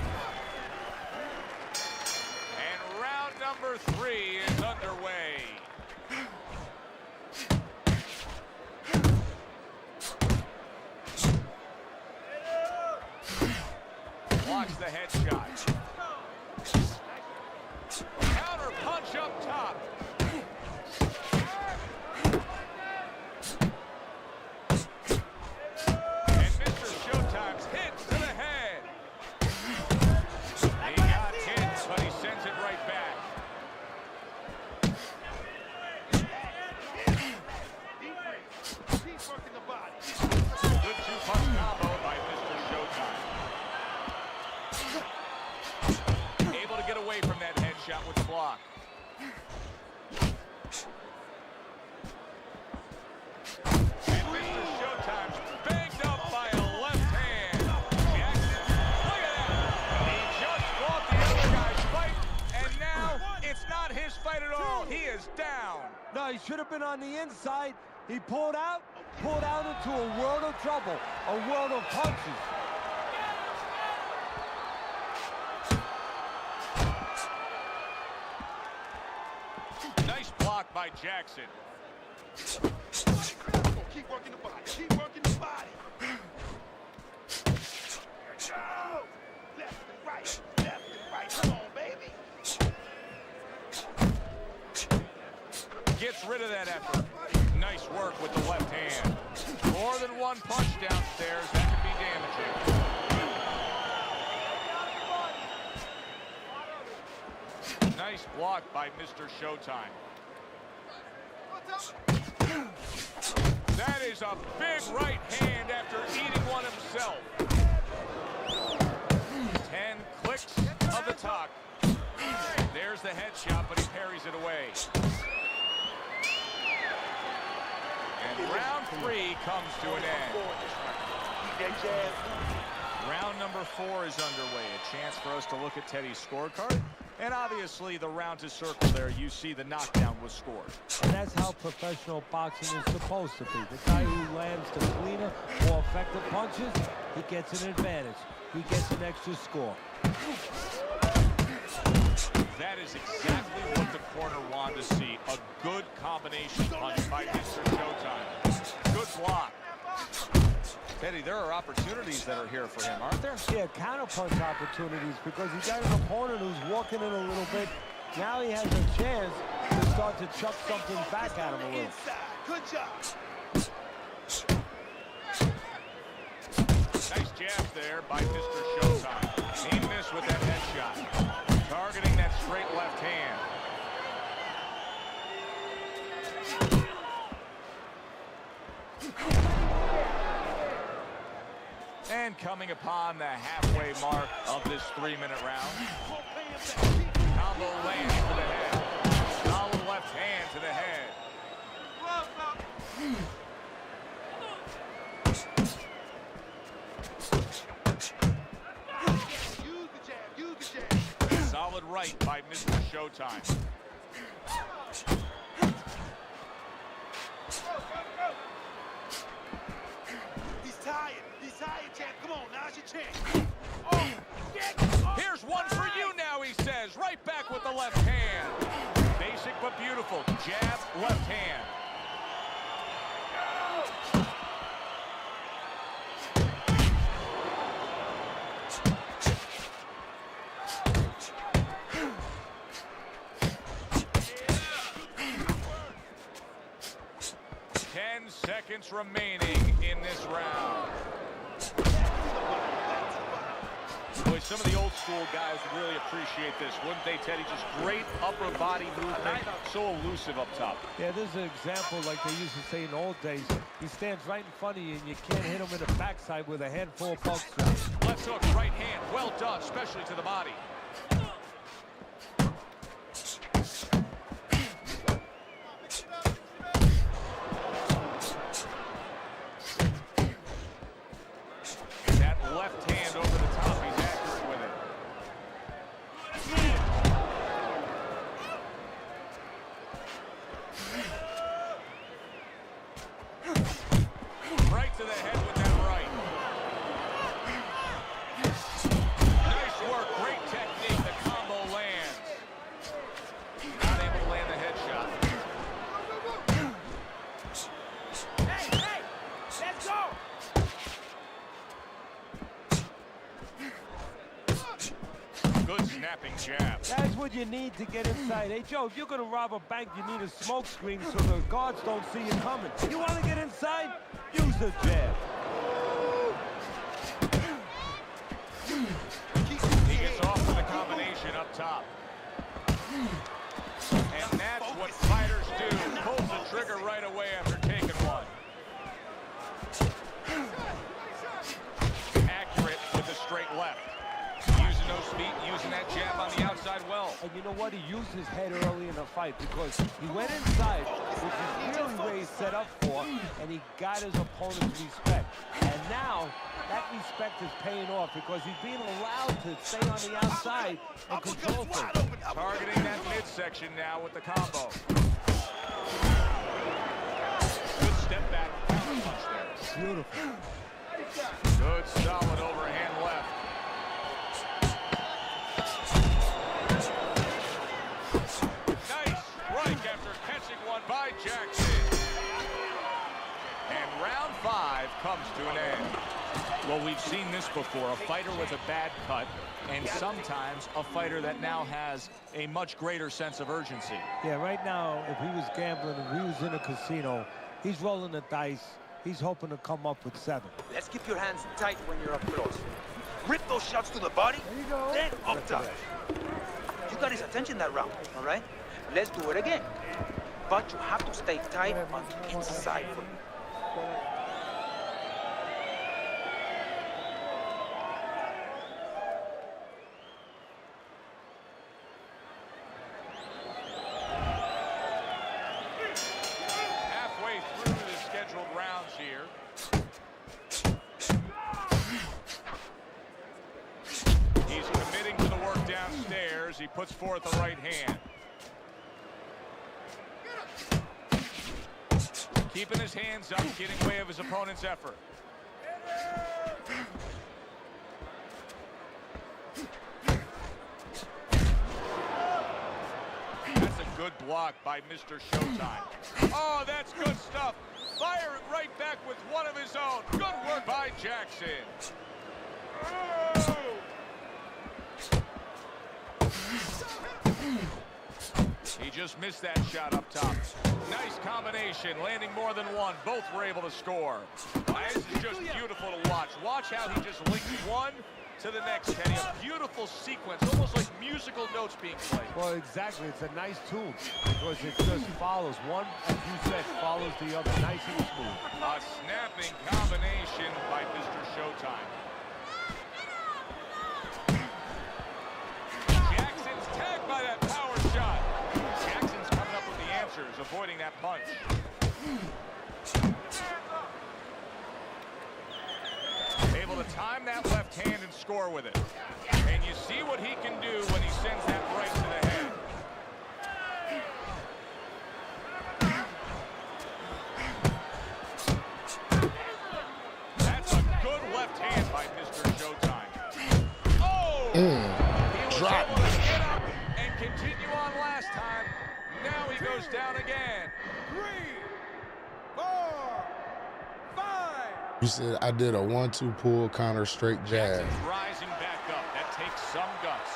And round number 3 is underway. Blocks the headshot. Counter punch up top. And Mr. Showtime's hit to the head. He got hit, but he sends it right back. Good 2-punch combo by Mr. Showtime. Able to get away from that headshot with the block. And Mr. Showtime's banged up by a left hand. Jackson, look at that. He just fought the other guy's fight, and now it's not his fight at all. He is down. No, he should have been on the inside. He pulled out into a world of trouble, a world of punches. Nice block by Jackson. Keep working the body. Keep working the body. Left and right. Left and right. Come on, baby. Gets rid of that effort. Nice work with the left hand. More than one punch downstairs. That could be damaging. Nice block by Mr. Showtime. That is a big right hand after eating one himself. 10 clicks of the talk. There's the headshot, but he parries it away. And round 3 comes to an end. Round number 4 is underway. A chance for us to look at Teddy's scorecard. And obviously, the round to circle there, you see the knockdown was scored. And that's how professional boxing is supposed to be. The guy who lands the cleaner, more effective punches, he gets an advantage. He gets an extra score. That is exactly what the corner wanted to see. A good combination punch by Mr. Showtime. Good block. Teddy, there are opportunities that are here for him, aren't there? Yeah, counterpunch opportunities, because he got an opponent who's walking in a little bit. Now he has a chance to start to chuck something back at him a little. Good job. Nice jab there by Mr. Showtime. He missed with that headshot. Targeting that straight left hand. And coming upon the halfway mark of this 3-minute round. Combo lands to the head. Solid left hand to the head. Solid right by Mr. Showtime. He's tired. He's tired, champ. Come on, now's your chance. Oh, here's one for you now, he says. Right back with the left hand. Basic but beautiful. Jab, left hand. Seconds remaining in this round. Boy, some of the old school guys would really appreciate this, wouldn't they, Teddy? Just great upper body movement, so elusive up top. Yeah, this is an example like they used to say in old days. He stands right in front of you and you can't hit him in the backside with a handful of buckshot. Left hook, right hand, well done, especially to the body. jab. That's what you need to get inside. Hey, Joe, if you're going to rob a bank, you need a smoke screen so the guards don't see you coming. You want to get inside? Use the jab. He gets off with a combination up top. And that's what fighters do. Pulls the trigger right away after taking one. Accurate with a straight left. Using those feet, using that jab on the outside well. And you know what? He used his head early in the fight because he went inside, which is really where he's set up for, and he got his opponent's respect. And now, that respect is paying off because he's being allowed to stay on the outside and control things. Targeting that midsection now with the combo. Good step back counter punch there. Beautiful. Good solid overhand left. Nice strike after catching one by Jackson. And round 5 comes to an end. Well, we've seen this before, a fighter with a bad cut, and sometimes a fighter that now has a much greater sense of urgency. Yeah, right now, if he was gambling and he was in a casino, he's rolling the dice. He's hoping to come up with 7. Let's keep your hands tight when you're up close. Grip those shots to the body, then up top. You got his attention that round, all right? Let's do it again. But you have to stay tight on the inside for me. Halfway through the scheduled rounds here. He's committing to the work downstairs. He puts forth the right hand. Keeping his hands up, getting way of his opponent's effort. That's a good block by Mr. Showtime. Oh, that's good stuff. Firing right back with one of his own. Good work by Jackson. Oh! He just missed that shot up top. Nice combination, landing more than one. Both were able to score. This is just beautiful to watch. Watch how he just links one to the next, Kenny. A beautiful sequence, almost like musical notes being played. Well, exactly. It's a nice tune because it just follows. One, as you said, follows the other nice and smooth. A snapping combination by Mr. Showtime. Jackson's tagged by that power shot. Jackson's coming up with the answers, avoiding that punch. Able to time that left hand and score with it. And you see what he can do when he sends that right to the head. That's a good left hand by Mr. Showtime. Oh! He was able to get up and continue on last time. Now he goes down again. 3, 4, 5. You said I did a 1-2 pull counter straight jab. Jackson's rising back up. That takes some guts.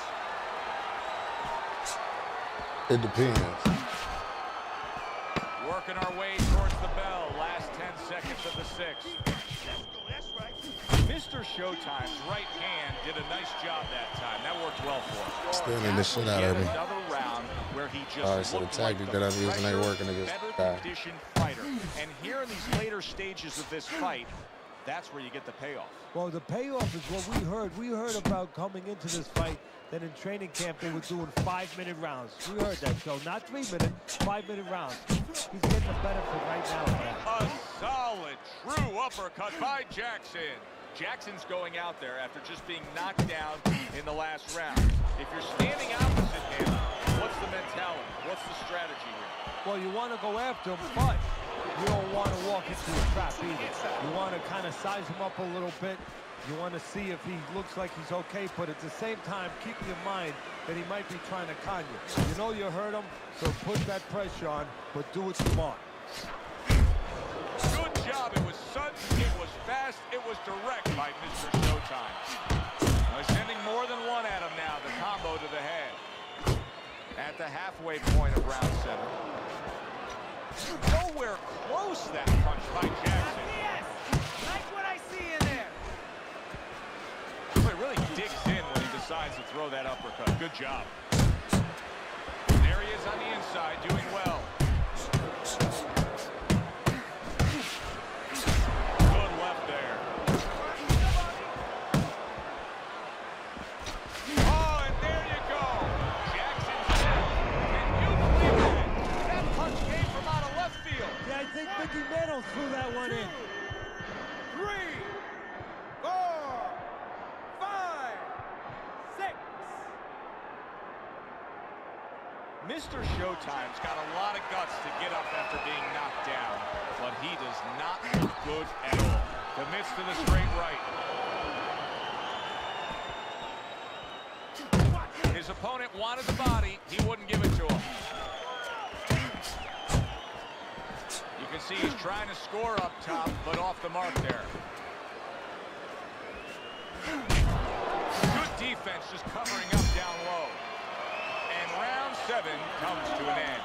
It depends. Working our way towards the bell. Last 10 seconds of the 6th. That's right. Mr. Showtime's right hand did a nice job that time. That worked well for him. Standing the shit out of me. Another round where he just All right, so the tactic that I'm using ain't working against the guy. better conditioned fighter. And here in these later stages of this fight, that's where you get the payoff. Well, the payoff is what we heard. We heard about coming into this fight that in training camp they were doing 5-minute rounds. We heard that, so not 3-minute, 5-minute rounds. He's getting the benefit right now of that. A solid, true uppercut by Jackson. Jackson's going out there after just being knocked down in the last round. If you're standing opposite him, what's the mentality? What's the strategy here? Well, you want to go after him, but you don't want to walk into a trap either. You want to kind of size him up a little bit. You want to see if he looks like he's okay, but at the same time, keep in mind that he might be trying to con you. You know you hurt him, so put that pressure on, but do it smart. Good job. It was sudden, it was fast, it was direct by Mr. Showtime. Sending more than one at him now, the combo to the head. at the halfway point of round 7. Nowhere close that punch by Jackson. Yes! Like what I see in there. He really digs in when he decides to throw that uppercut. Good job. There he is on the inside, doing well. Good left there. Oh, and there you go. Jackson's down. Can you believe that? That punch came from out of left field. Yeah, I think Mickey Mantle threw that one in. 3, 4, 5, 6. Mr. Showtime's got a lot of guts to get up after being knocked down, but he does not look good at all. Commits to the straight right. His opponent wanted the body. He wouldn't give it to him. You can see he's trying to score up top, but off the mark there. Good defense just covering up down low. And round 7 comes to an end.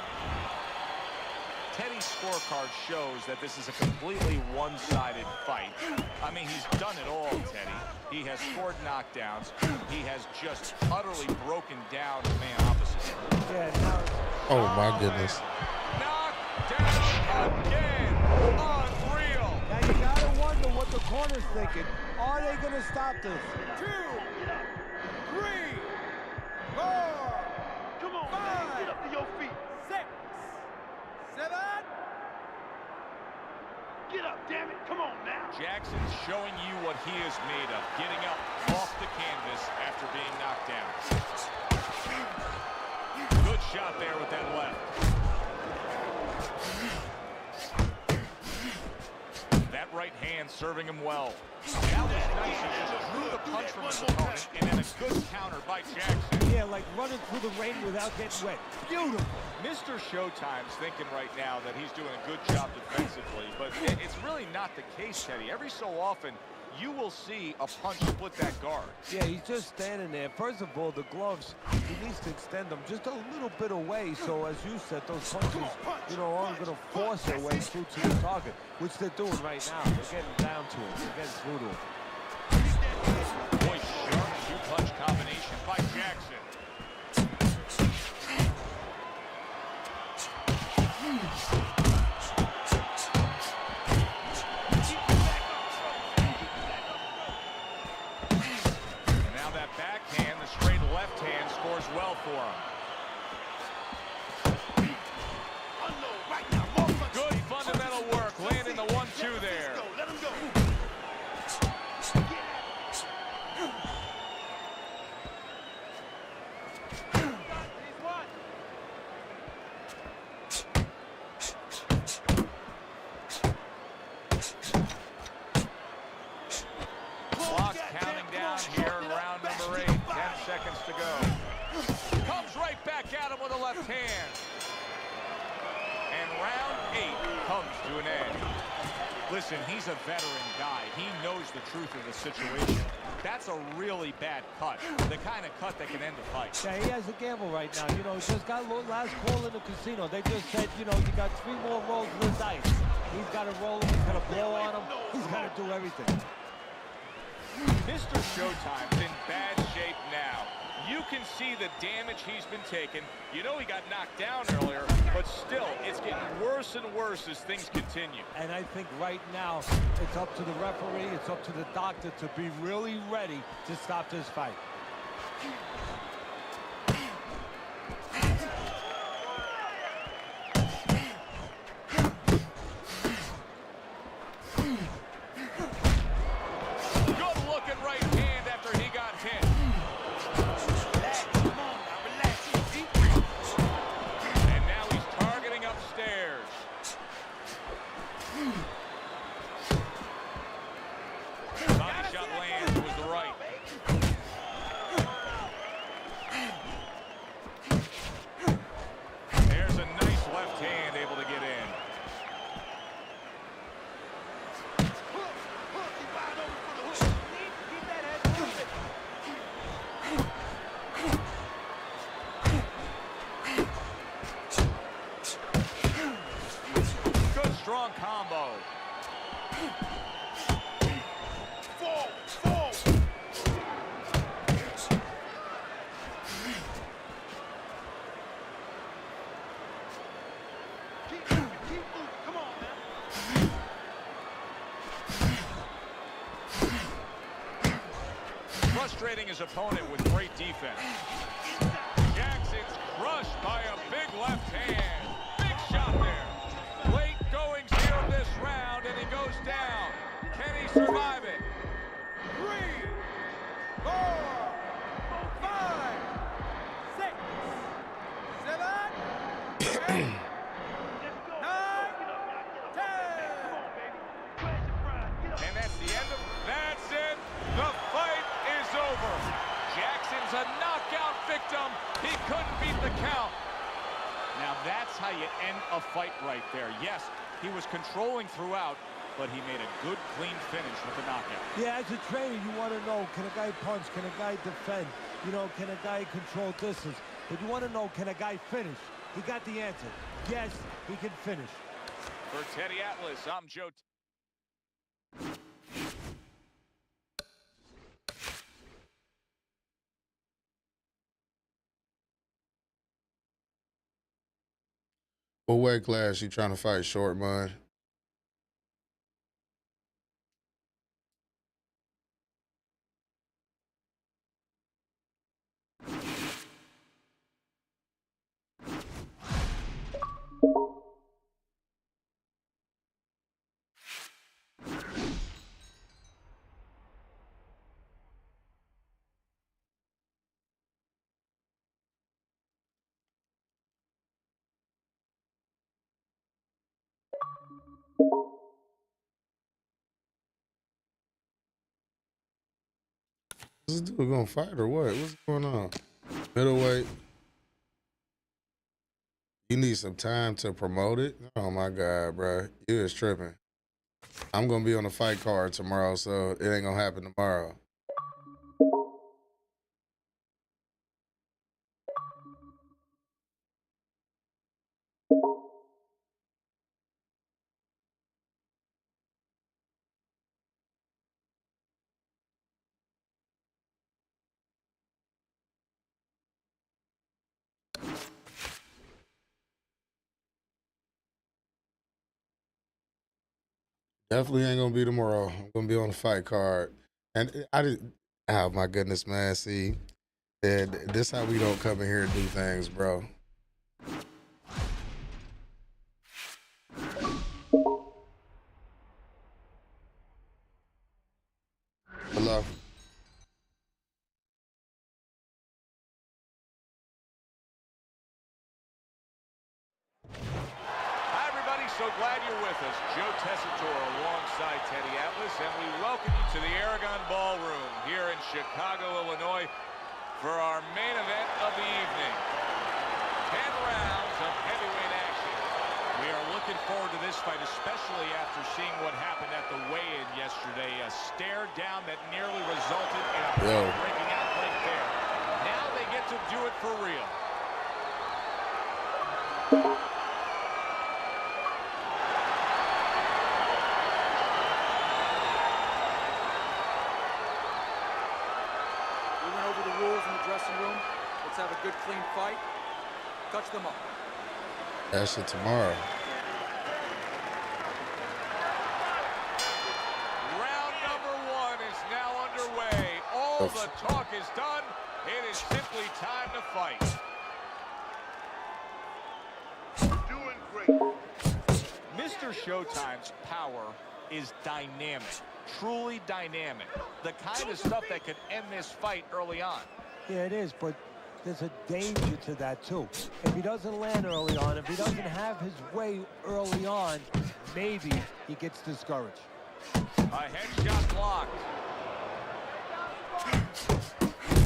Teddy's scorecard shows that this is a completely one-sided fight. I mean, he's done it all, Teddy. He has scored knockdowns. He has just utterly broken down the man opposite. Oh, my goodness. Knocked down again. Unreal. Now you gotta wonder what the corner's thinking. Are they gonna stop this? 2, 3, 4. Come on, 5, get up to your feet. 6, 7. Get up, damn it. Come on now. Jackson's showing you what he is made of, getting up off the canvas after being knocked down. Good shot there with that left. That right hand serving him well. That was nice. He just drew the punch from his opponent and then a good counter by Jackson. Yeah, like running through the rain without getting wet. Beautiful. Mr. Showtime's thinking right now that he's doing a good job defensively, but it's really not the case, Teddy. Every so often, you will see a punch split that guard. Yeah, he's just standing there. First of all, the gloves, he needs to extend them just a little bit away. So, as you said, those punches, you know, aren't going to force their way through to the target, which they're doing right now. They're getting down to him. They're getting through to him. Boy, sharp two-punch combination by Jackson. Well for him. Good fundamental work, landing the 1-2 there. Let him go. Clock counting down here in round number 8. 10 seconds to go. Comes right back at him with a left hand. And round 8 comes to an end. Listen, he's a veteran guy. He knows the truth of the situation. That's a really bad cut. The kind of cut that can end a fight. Yeah, he has a gamble right now. You know, he just got last call in the casino. They just said, you know, you got 3 more rolls of the dice. He's got to roll him. He's got to blow on him. He's got to do everything. Mr. Showtime's in bad shape now. You can see the damage he's been taking. You know he got knocked down earlier, but still, it's getting worse and worse as things continue. And I think right now, it's up to the referee, it's up to the doctor to be really ready to stop this fight. Good looking right hand after he got hit. And now he's targeting upstairs. Body shot lands. It was the right. combo. Frustrating his opponent with great defense. Jackson's crushed by a big left hand. Big shot there. Late goings here of this round, and he goes down. Can he survive it? 3, 4, 5, 6, 7, 8, 9, 10. And that's the end of it. That's it. The fight is over. Jackson's a knockout victim. He couldn't beat the count. Now that's how you end a fight right there. Yes, he was controlling throughout, but he made a good, clean finish with the knockout. Yeah, as a trainer, you want to know, can a guy punch? Can a guy defend? You know, can a guy control distance? But you want to know, can a guy finish? He got the answer. Yes, he can finish. For Teddy Atlas, I'm Joe. What weight class you trying to fight, short man? Is this dude gonna fight or what? What's going on? Middleweight. You need some time to promote it? Oh my God, bro. You is tripping. I'm gonna be on the fight card tomorrow, so it ain't gonna happen tomorrow. Definitely ain't gonna be tomorrow. I'm gonna be on the fight card. And I did, oh my goodness, man. See, and this how we don't come in here and do things, bro. Hello. Hi, everybody. So glad you're with us. Joe Tessitore alongside Teddy Atlas, and we welcome you to the Aragon Ballroom here in Chicago, Illinois, for our main event of the evening. 10 rounds of heavyweight action. We are looking forward to this fight, especially after seeing what happened at the weigh-in yesterday. A stare down that nearly resulted in a breaking out right there. Now they get to do it for real. Let's have a good, clean fight. Touch them up. That shit tomorrow. Round number 1 is now underway. All the talk is done. It is simply time to fight. Doing great. Mr. Showtime's power is dynamic, truly dynamic. The kind of stuff that could end this fight early on. Yeah, it is, but there's a danger to that, too. If he doesn't land early on, if he doesn't have his way early on, maybe he gets discouraged. A headshot blocked.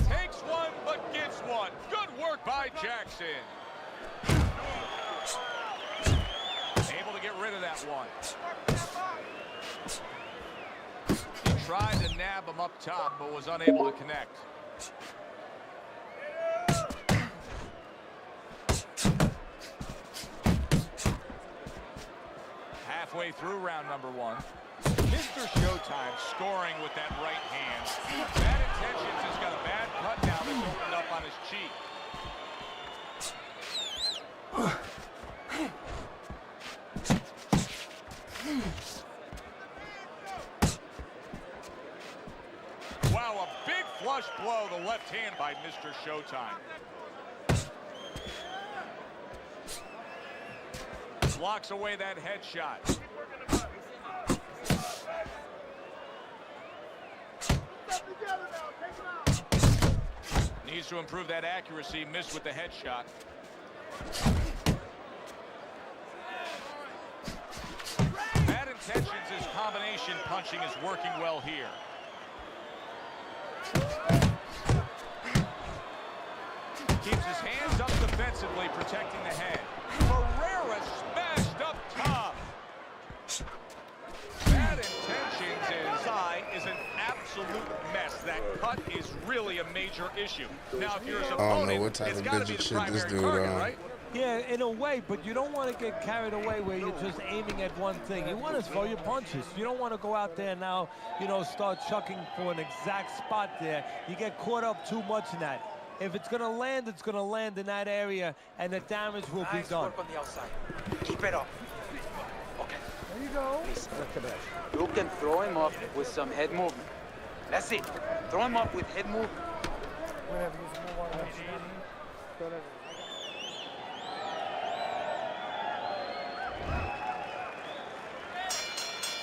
Takes one, but gets one. Good work by Jackson. Able to get rid of that one. He tried to nab him up top, but was unable to connect. Halfway through round number 1. Mr. Showtime scoring with that right hand. Bad Intentions has got a bad cut now that's opened up on his cheek. Wow, a big flush blow, the left hand by Mr. Showtime. Blocks away that headshot. Needs to improve that accuracy. Missed with the headshot. Bad Intentions, his combination punching is working well here. Keeps his hands up defensively, protecting the head. Ferreira smashed up top. Bad Intentions is an absolute mess. That cut is really a major issue. Now, if you're his opponent, what type it's of got to be midget the shit this primary dude target, on. right? Yeah, in a way, but you don't want to get carried away where you're just aiming at one thing. You want to throw your punches. You don't want to go out there now, you know, start chucking for an exact spot there. You get caught up too much in that. If it's going to land, it's going to land in that area, and the damage will be done. Work on the outside. Keep it up. Okay. There you go. Please. You can throw him up with some head movement. That's it. Throw him up with head movement. Whatever, just move on. Whatever.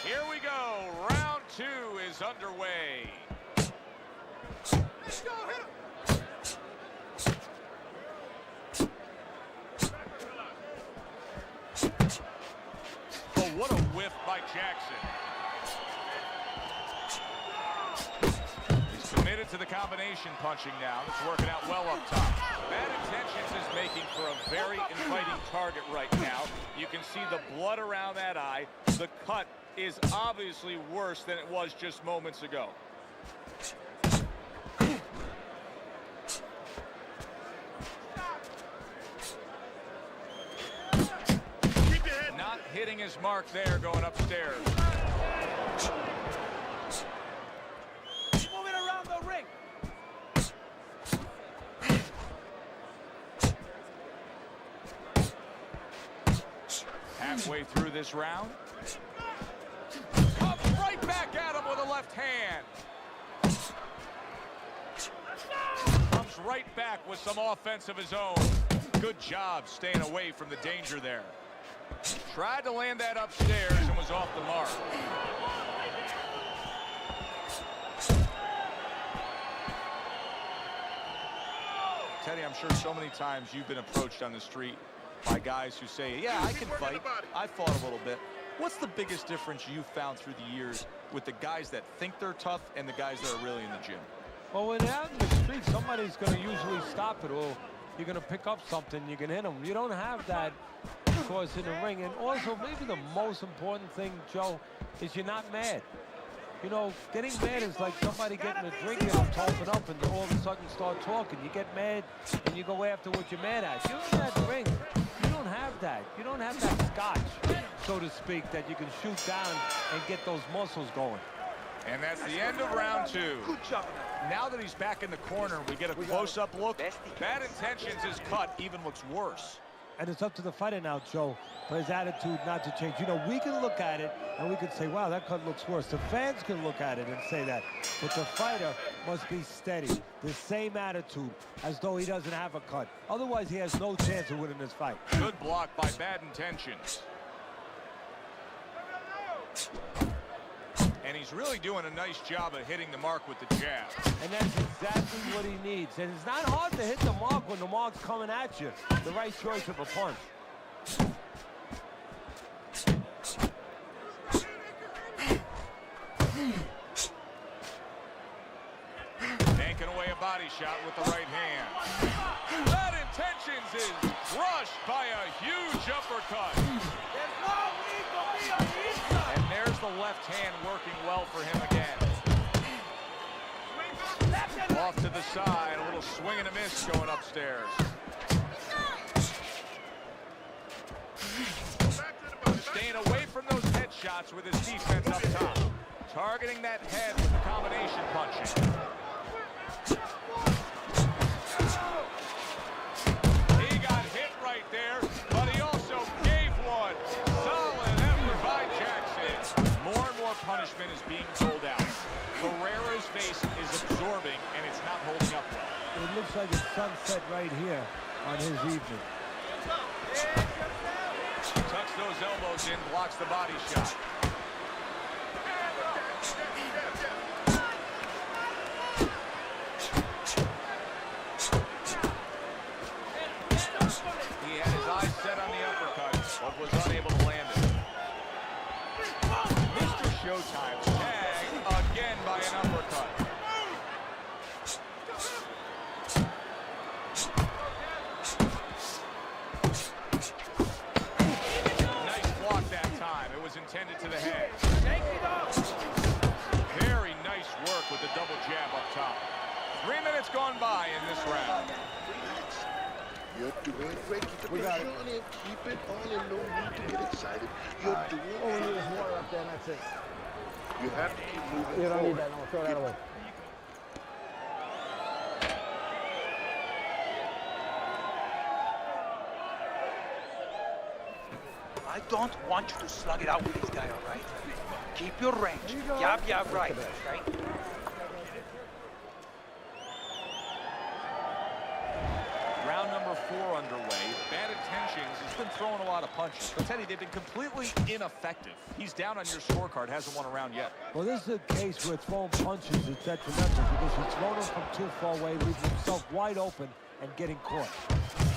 Here we go. Round 2 is underway. Let's go, hit him. Oh, what a whiff by Jackson. He's committed to the combination punching now. It's working out well up top. Bad Intentions is making for a very inviting target right now. You can see the blood around that eye. The cut is obviously worse than it was just moments ago. Not hitting his mark there going upstairs. Moving around the ring. Halfway through this round. Comes right back at him with a left hand. Comes right back with some offense of his own. Good job staying away from the danger there. Tried to land that upstairs and was off the mark. Teddy, I'm sure so many times you've been approached on the street by guys who say, yeah, I can fight. I fought a little bit. What's the biggest difference you've found through the years with the guys that think they're tough and the guys that are really in the gym? Well, when they're out in the street, somebody's going to usually stop it, or you're going to pick up something, you can hit them. You don't have that, of course, in the ring. And also, maybe the most important thing, Joe, is you're not mad. You know, getting mad is like somebody getting a drink and open up and all of a sudden start talking. You get mad and you go after what you're mad at. You're in that ring. You don't have that. You don't have that scotch, so to speak, that you can shoot down and get those muscles going. And that's the end of round 2. Good job. Now that he's back in the corner, we get a close-up look. Bad Intentions, his cut even looks worse. And it's up to the fighter now, Joe, for his attitude not to change. You know, we can look at it and we can say, wow, that cut looks worse. The fans can look at it and say that. But the fighter must be steady, the same attitude, as though he doesn't have a cut. Otherwise, he has no chance of winning this fight. Good block by Bad Intentions. And he's really doing a nice job of hitting the mark with the jab. And that's exactly what he needs. And it's not hard to hit the mark when the mark's coming at you. The right choice of a punch. Tanking away a body shot with the right hand. Bad Intentions is crushed by a huge uppercut. And there's the left hand working well for him again. Off to the side, a little swing and a miss going upstairs. Staying away from those headshots with his defense up top. Targeting that head with the combination punching. He got hit right there, but he also gave one. Solid effort by Jackson. More and more punishment is being doled out. Barrera's face is absorbing, and it's not holding up well. It looks like it's sunset right here on his evening. Tucks those elbows in, blocks the body shot. He had his eyes set on the uppercut, but was unable to land it. Mr. Showtime tagged again by an uppercut. Nice block that time. It was intended to the head. Very nice work with the double jab up top. 3 minutes gone by in this round. You're doing great. Keep the pressure on him. Keep it on him. No need to get excited. You're doing Oh, there's more up there, that's it. You have to keep moving You don't forward. need that, no, throw that away. I don't want you to slug it out with this guy, all right? Keep your range. Yab, right, okay? Round number 4 underway. Bad Intentions has been throwing a lot of punches, but Teddy, they've been completely ineffective. He's down on your scorecard, hasn't won a round yet. Well, this is a case where throwing punches is detrimental because he's throwing them from too far away, leaving himself wide open and getting caught.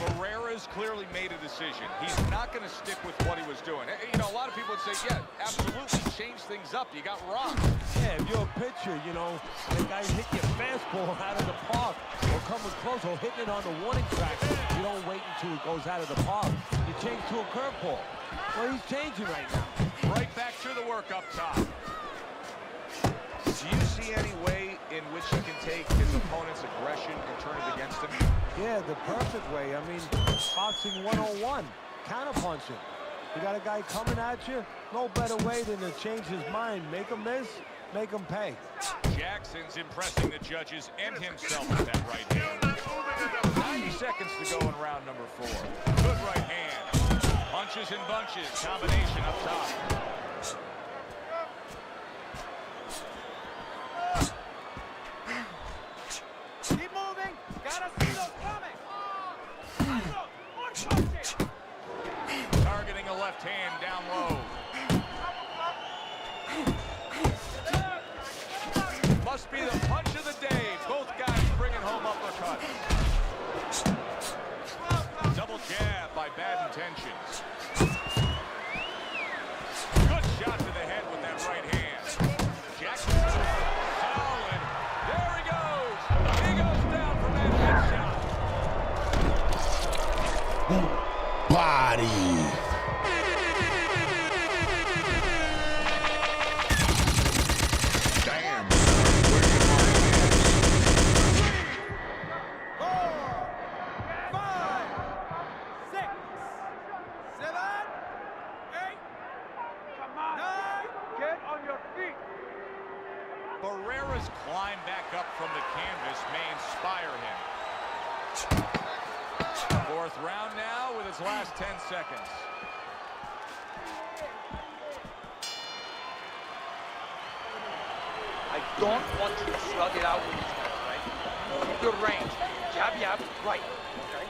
Barrera's clearly made a decision. He's not going to stick with what he was doing. You know, a lot of people would say, yeah, absolutely, change things up. You got rocked. Yeah, if you're a pitcher, you know, the guy's hitting your fastball out of the park or coming close or hitting it on the warning track. You don't wait until it goes out of the park. You change to a curveball. Well, he's changing right now. Right back to the work up top. Do you see any way in which he can take his opponent's aggression and turn it against him? Yeah, the perfect way. I mean, boxing 101, counterpunching. You got a guy coming at you, no better way than to change his mind. Make him miss, make him pay. Jackson's impressing the judges and himself with that right hand. 90 seconds to go in round number 4. Good right hand. Punches and bunches, combination up top. Keep moving. Gotta see those coming. Targeting a left hand down low. Must be the punch of the day. Both guys bringing home uppercut. Double jab by Bad Intentions. Good shot to the head with that right hand. Jackson solid. There he goes. He goes down from that headshot. Body. Damn. 4, 5, 6, 7, 8. Come on. 9. Get on your feet. Barrera's climb back up from the canvas may inspire him. 4th round now with its last 10 seconds. I don't want you to slug it out with this guy, all right? Keep your range. Yab, right, okay?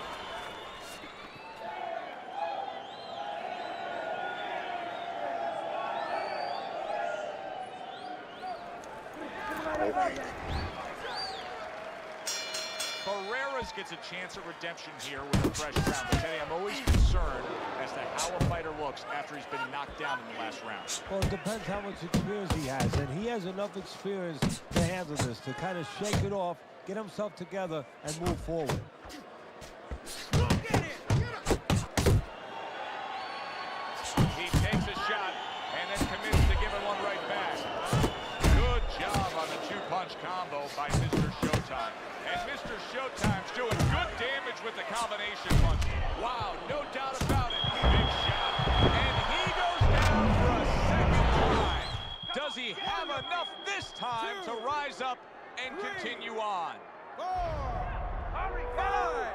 Barrera's gets a chance at redemption here with a fresh round. But Teddy, I'm always concerned as to how a fighter looks after he's been knocked down in the last round. Well, it depends how much experience he has, and he has enough experience to handle this, to kind of shake it off, get himself together, and move forward. He takes a shot and then commits to giving one right back. Good job on the 2-punch combo by Mr. Showtime. And Mr. Showtime's doing good damage with the combination punch. Wow, no doubt about it. Big shot. And he goes down for a time to rise up and continue on. 4, 5.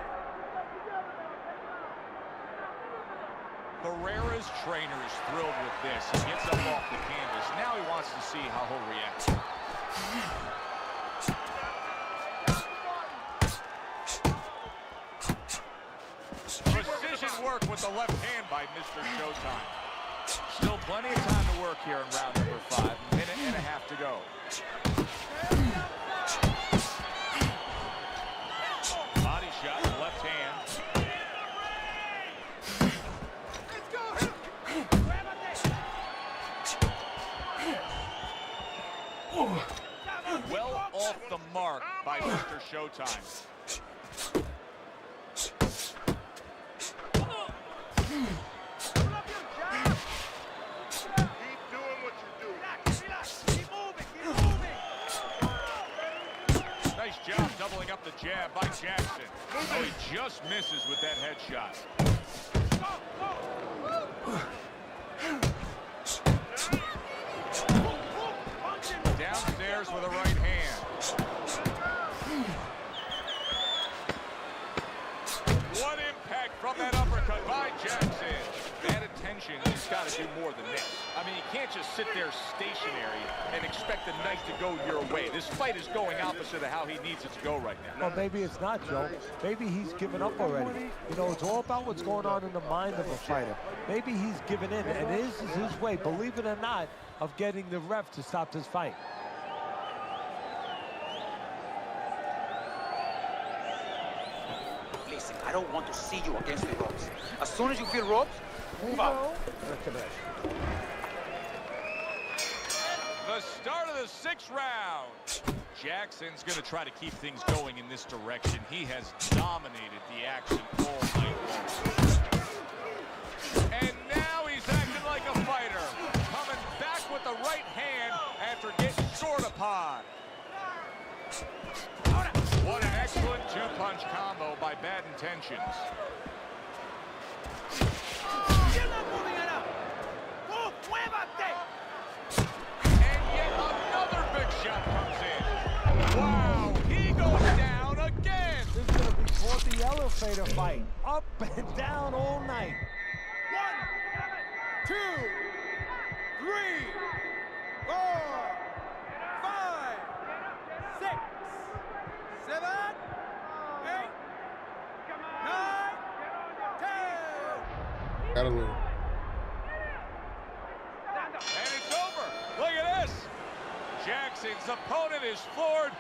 Barrera's trainer is thrilled with this. He gets up off the canvas. Now he wants to see how he'll react. Precision work with the left hand by Mr. Showtime. Still plenty of time to work here in round number 5. Minute and a half to go. Body shot, left hand. Well off the mark by Mr. Showtime. Nice job doubling up the jab by Jackson. Oh, he just misses with that headshot. Downstairs with a right hand. What impact from that uppercut by Jackson. That attention, he's got to do more than this. I mean, you can't just sit there stationary and expect the night to go your way. This fight is going opposite of how he needs it to go right now. Well, maybe it's not, Joe. Maybe he's given up already. You know, it's all about what's going on in the mind of a fighter. Maybe he's given in, and this is his way, believe it or not, of getting the ref to stop this fight. Listen, I don't want to see you against the ropes. As soon as you feel ropes, move out. The start of the 6th round. Jackson's going to try to keep things going in this direction. He has dominated the action all night long. And now he's acting like a fighter. Coming back with the right hand after getting short upon. What an excellent 2-punch combo by Bad Intentions. And yet another big shot comes in. Wow, he goes down again. This is going to be called the elevator fight. Up and down all night. 1, 2, 3, 4, 5, 6, 7, 8, 9, 10. Got a little. And it's over. Look at this. Jackson's opponent is floored.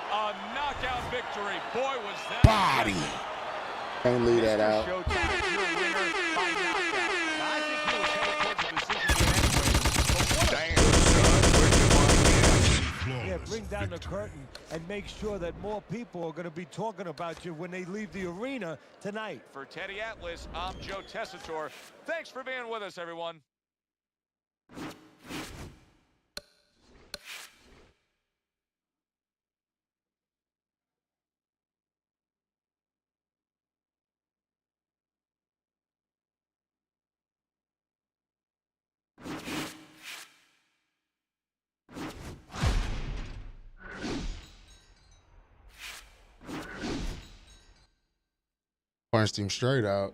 A knockout victory. Boy, was that Body. Can't leave that out. Showtime, your winner by knockout. Now, I think he was headed towards a decision anyway. Yeah, bring down the curtain and make sure that more people are going to be talking about you when they leave the arena tonight. For Teddy Atlas, I'm Joe Tessitore. Thanks for being with us, everyone. Punched him straight out.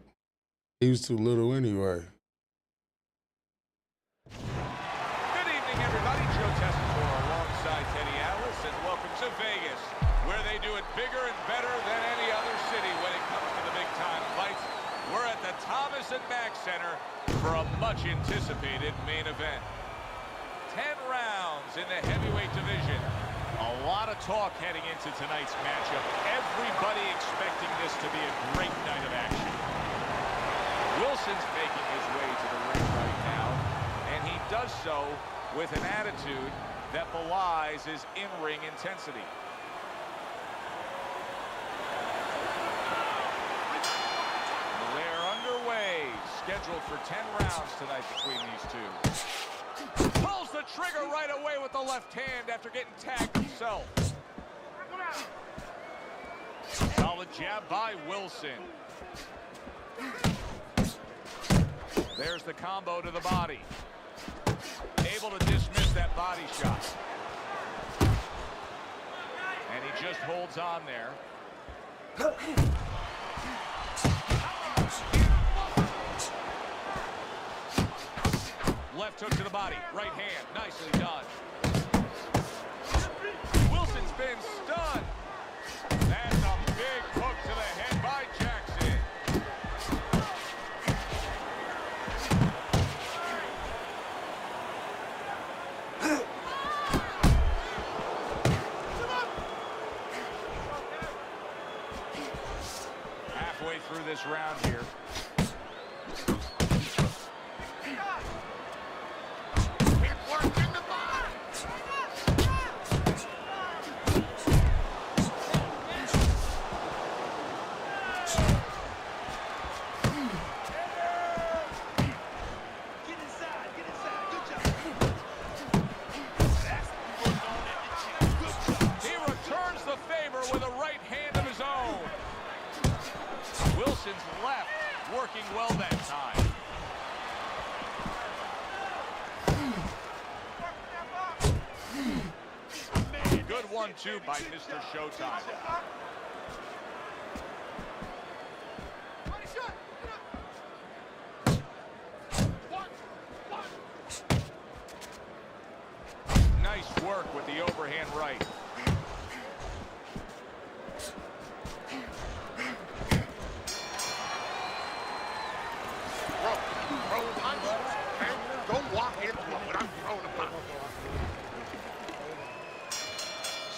He was too little anyway. Good evening, everybody. Joe Tessitore alongside Teddy Atlas, and welcome to Vegas, where they do it bigger and better than any other city when it comes to the big-time fights. We're at the Thomas & Mack Center for a much-anticipated main event. 10 rounds in the heavyweight division. A lot of talk heading into tonight's matchup. Everybody expecting this to be a great night of action. Wilson's making his way to the ring right now, and he does so with an attitude that belies his in-ring intensity. They're underway, scheduled for 10 rounds tonight between these two. Pulls the trigger right away with the left hand after getting tagged himself. Solid jab by Wilson. There's the combo to the body. Able to dismiss that body shot. holds on there. Left hook to the body, right hand, nicely done. Wilson's been stunned. That's a big hook to the head by Jackson. Halfway through this round here. Wilson's left, working well that time. Good 1-2 by Mr. Showtime. Nice work with the overhand right.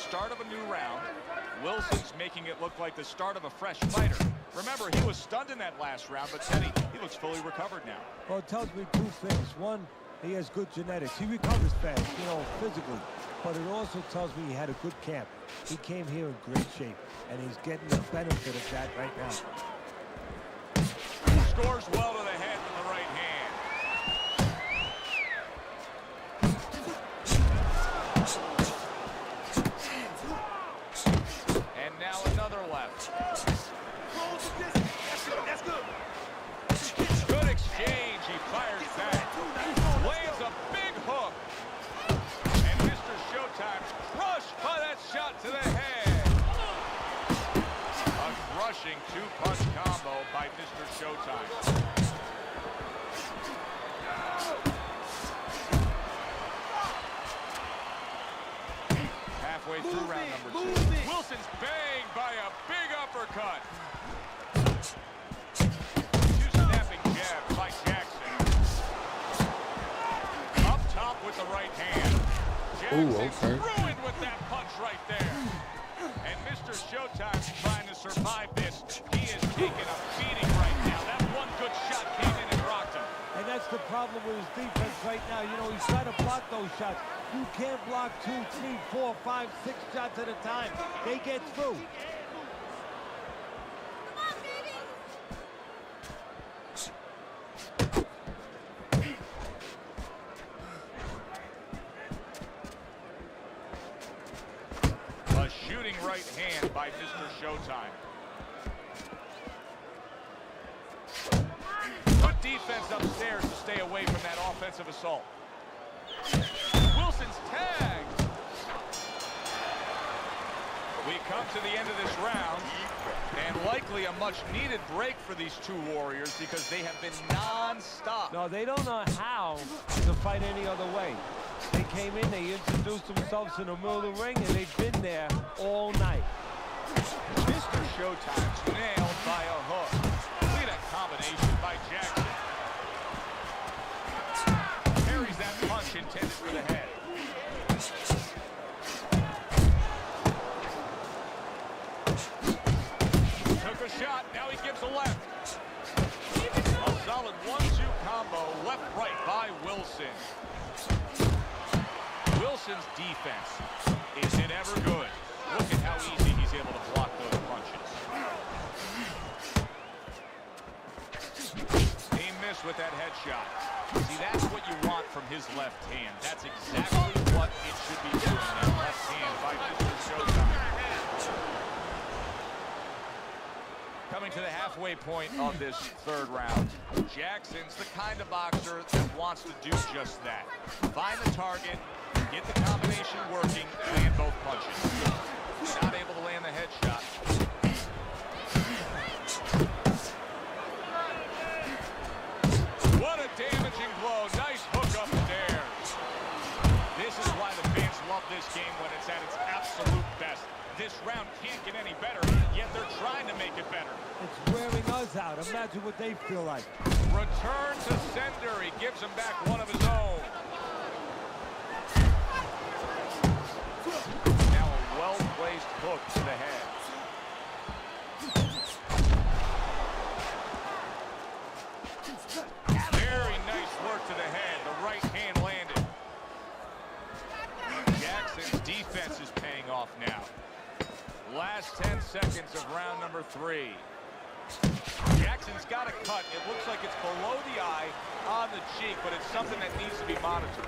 Start of a new round. Wilson's making it look like the start of a fresh fighter. Remember, he was stunned in that last round, but Teddy, he looks fully recovered now. Well, it tells me two things. One, he has good genetics. He recovers fast, you know, physically. But it also tells me he had a good camp. He came here in great shape, and he's getting the benefit of that right now. Scores well to the head with the right hand. And now another left. That's good. Good exchange. He fires back. Lands a big hook. And Mr. Showtime's crushed by that shot to the head. A crushing two-punch combo by Mr. Showtime. Halfway through round number 2. Wilson's banged by a big uppercut. Two snapping jabs by Jackson. Up top with the right hand. Jackson's ruined with that punch right there. And Mr. Showtime's trying to survive this. He is taking a beating right now. That one good shot came in and rocked him. And that's the problem with his defense right now. You know, he's trying to block those shots. You can't block 2, 3, 4, 5, 6 shots at a time. They get through. A shooting right hand by Mr. Showtime. Good defense upstairs to stay away from that offensive assault. Wilson's tagged. We come to the end of this round, and likely a much-needed break for these two warriors because they have been non-stop. No, they don't know how to fight any other way. They came in, they introduced themselves in the middle of the ring, and they've been there all night. Mr. Showtime's nailed by a hook. Look at that combination by Jackson. Carries that punch intended for the head. Took a shot, now he gives a left. A solid 1-2 combo, left-right by Wilson. Wilson's defense, is it ever good? Look at how easy he's able to block those punches. He missed with that headshot. See, that's what you want from his left hand. That's exactly what it should be doing, that left hand by Mr. Showtime. Coming to the halfway point of this third round, Jackson's the kind of boxer that wants to do just that. Find the target, get the combination working, land both punches. Not able to land love this game when it's at its absolute best. This round can't get any better, yet they're trying to make it better. It's wearing us out. Imagine what they feel like. Return to sender. He gives him back one of his own. Now a well-placed hook to the head. Very nice work to the head. The right hand landed. Jackson's defense is paying off now. Last 10 seconds of round number 3. Jackson's got a cut. It looks like it's below the eye on the cheek, but it's something that needs to be monitored.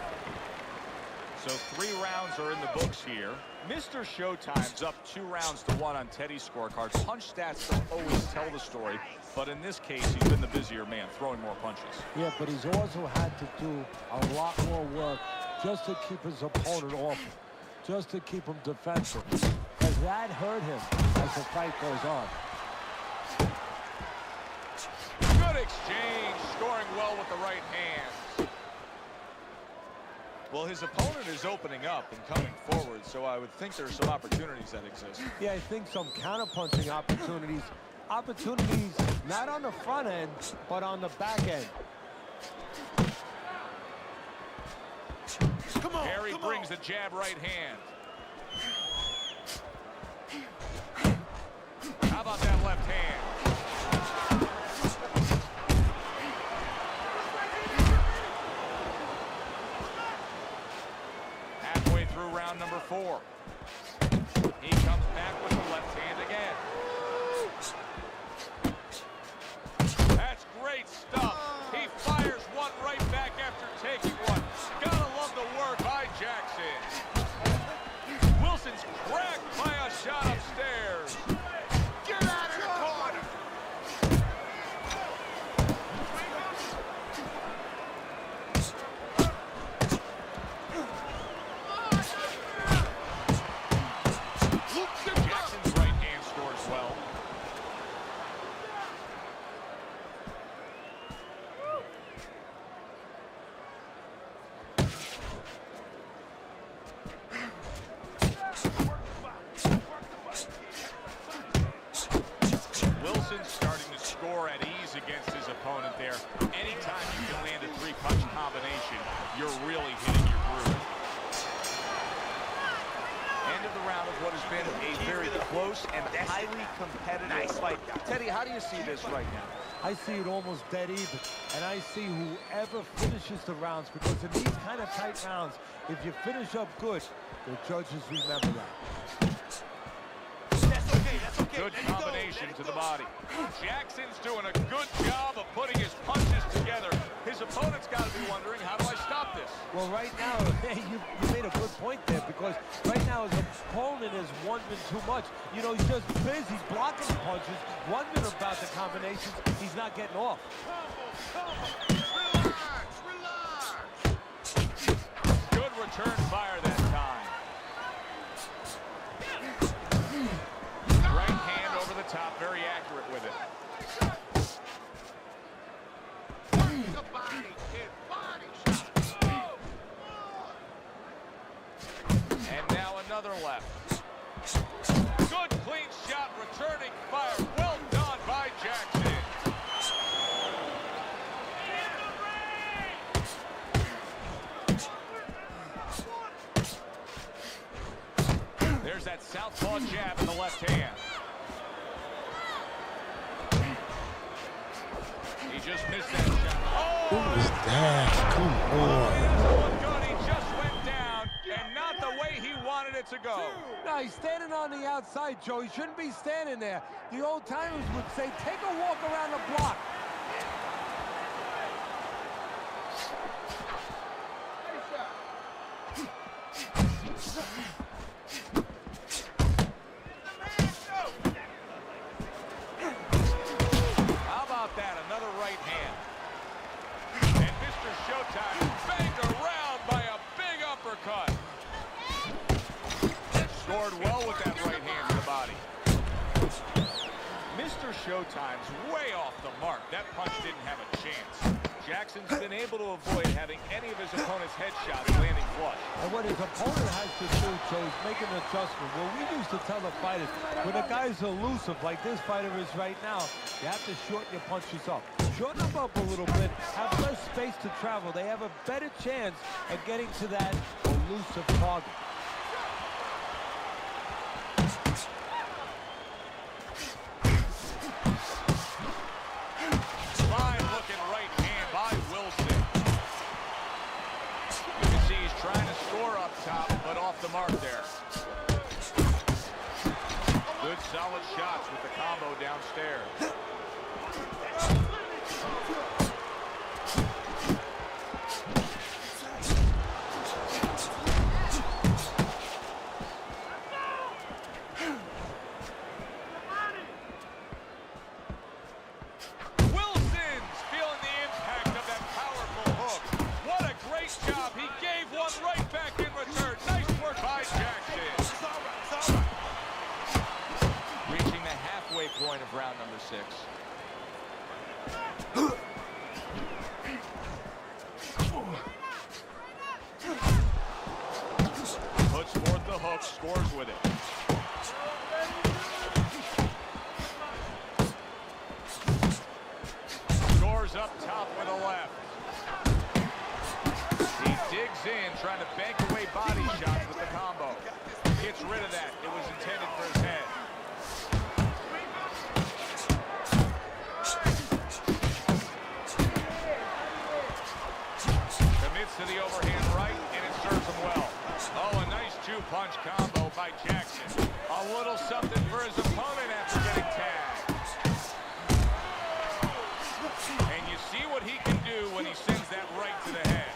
So 3 rounds are in the books here. Mr. Showtime's up 2-1 on Teddy's scorecard. Punch stats don't always tell the story, but in this case, he's been the busier man, throwing more punches. Yeah, but he's also had to do a lot more work just to keep his opponent off him, just to keep him defensive. Because that hurt him as the fight goes on. Good exchange, scoring well with the right hand. Well, his opponent is opening up and coming forward, so I would think there's some opportunities that exist. Yeah, I think some counter-punching opportunities. Opportunities not on the front end, but on the back end. Harry brings the jab right hand. How about that left hand? Halfway through round number 4. He comes back with the left hand again. That's great stuff. He fires one right back after taking one. Gotta love the work by Jackson. Wilson's cracked by a shot upstairs. Get out of the corner. Jackson's right hand scores well. Wilson's starting to score at ease against his opponent there. Anytime you can land a 3-punch combination, you're really hitting your groove. End of the round of what has been a very close and highly competitive fight. Teddy, how do you see this right now? I see it almost dead even, and I see whoever finishes the rounds, because in these kind of tight rounds, if you finish up good, the judges remember that. Good combination to the body. Jackson's doing a good job of putting his punches together. His opponent's got to be wondering, how do I stop this? Well, right now, you made a good point there, because right now his opponent is wondering too much. You know, he's just busy blocking the punches, wondering about the combinations. He's not getting off. Good return fire that time. Right hand over the top, very accurate with it. And now another left. Good clean shot, returning fire. Well done by Jackson. There's that southpaw jab in the left hand. He just missed that shot. Oh! What was that? Come on. Good. He just went down, and not the way he wanted it to go. No, he's standing on the outside, Joe. He shouldn't be standing there. The old timers would say, take a walk around the block. How about that? Another right hand. And Mr. Showtime banged around by a big uppercut. Scored well with that right hand to the body. Mr. Showtime's way off the mark. That punch didn't have a chance. Jackson's been able to avoid having any of his opponent's headshots landing flush. And what his opponent has to do, Joe, is make an adjustment. Well, we used to tell the fighters, when a guy's elusive like this fighter is right now, you have to shorten your punches up. Shorten them up a little bit, have less space to travel. They have a better chance of getting to that elusive target. But off the mark there. Good solid shots with the combo downstairs. Wilson's feeling the impact of that powerful hook. What a great job. He gave one right back in return. Nice work by Jackson. Reaching the halfway point of round number 6. Puts forth the hook, scores with it. Scores up top with a left. He digs in, trying to bank away body shots with the combo. Gets rid of that. It was intended for his head. Commits to the overhand right, and it serves him well. Oh, a nice 2-punch combo by Jackson. A little something for his opponent after getting tagged. And you see what he can do when he sends that right to the head.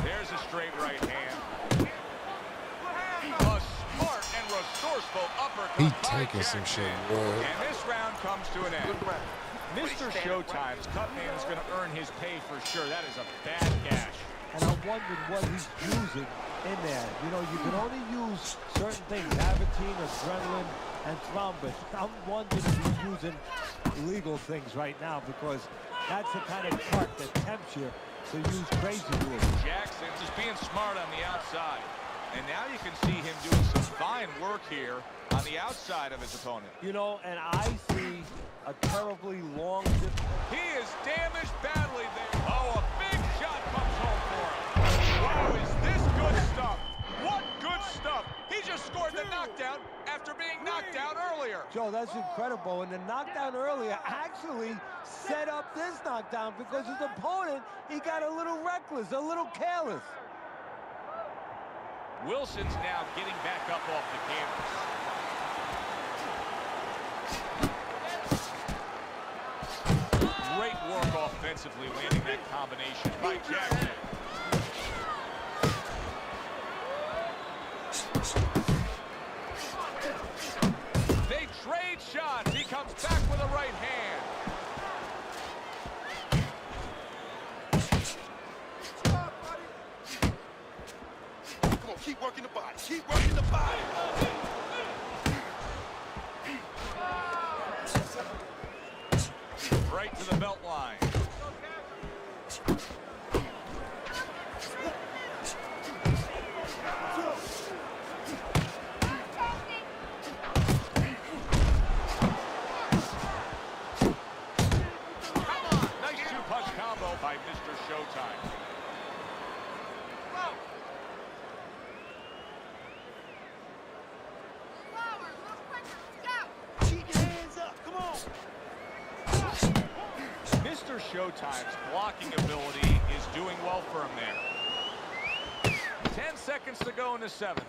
There's a straight right hand. A smart and resourceful uppercut. He taking some shit, boy. And this round comes to an end. Mr. Showtime's cut man is going to earn his pay for sure. That is a bad gash. And I wondered what he's using in there. You know, you can only use certain things, Aventine, adrenaline, and thrombus. I'm wondering if he's using illegal things right now, because that's the kind of cut that tempts you to use crazy moves. Jackson just being smart on the outside. And now you can see him doing some fine work here on the outside of his opponent. You know, and I see a terribly long distance. He is damaged badly there. Oh, a big shot comes home for him. Wow, is this good stuff? What good stuff. He just scored the knockdown after being knocked down earlier. Joe, that's incredible. And the knockdown earlier actually set up this knockdown, because his opponent, he got a little reckless, a little careless. Wilson's now getting back up off the canvas. Great work offensively, landing that combination by Jackson. They trade shots. He comes back with a right hand. Keep working the body. Keep working the body. Right to the belt line. Come on. Nice 2-punch combo by Mr. Showtime. Mr. Showtime's blocking ability is doing well for him there. 10 seconds to go in the 7th.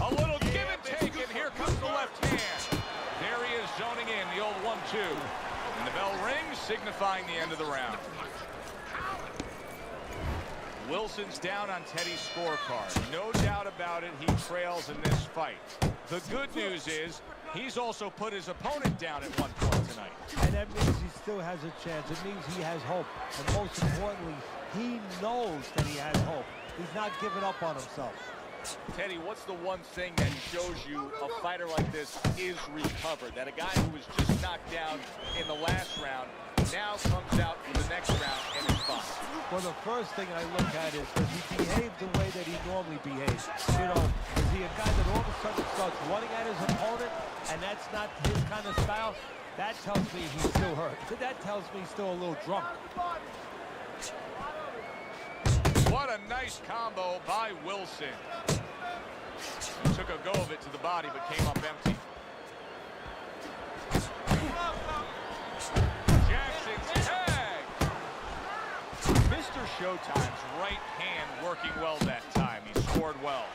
A little give and take, and here comes the left hand. There he is, zoning in, the old 1-2. And the bell rings, signifying the end of the round. Wilson's down on Teddy's scorecard. No doubt about it, he trails in this fight. The good news is, he's also put his opponent down at one point tonight. And that means he still has a chance. It means he has hope. And most importantly, he knows that he has hope. He's not giving up on himself. Teddy, what's the one thing that shows you a fighter like this is recovered? That a guy who was just knocked down in the last round now comes out in the next round and is fine? Well, the first thing I look at is, does he behave the way that he normally behaves? You know, is he a guy that all of a sudden starts running at his opponent, and that's not his kind of style? That tells me he's still hurt. That tells me he's still a little drunk. What a nice combo by Wilson. He took a go of it to the body, but came up empty. Jackson's tag. Mr. Showtime's right hand working well that time. He scored well.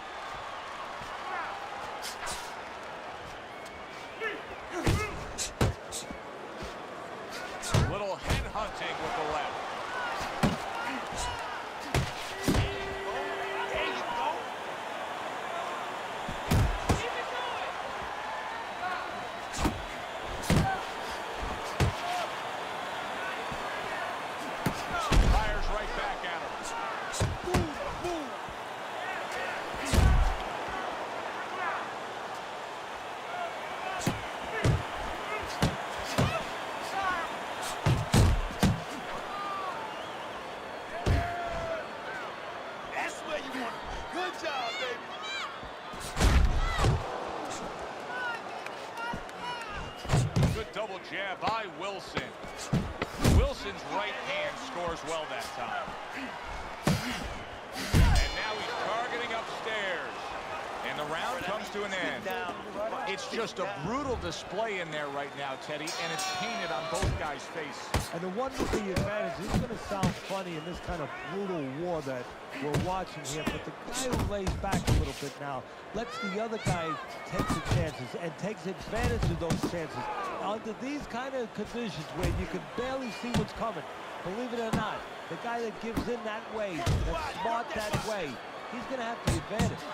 Little head hunting with the left. Double jab by Wilson. Wilson's right hand scores well that time. And now he's targeting upstairs. And the round comes to an end. It's just a brutal display in there right now, Teddy, and it's painted on both guys' faces. And the one with the advantage, it's going to sound funny in this kind of brutal war that we're watching here, but the guy who lays back a little bit now lets the other guy take the chances and takes advantage of those chances. Under these kind of conditions where you can barely see what's coming, believe it or not, the guy that gives in that way, that's smart that way, he's going to have the advantage.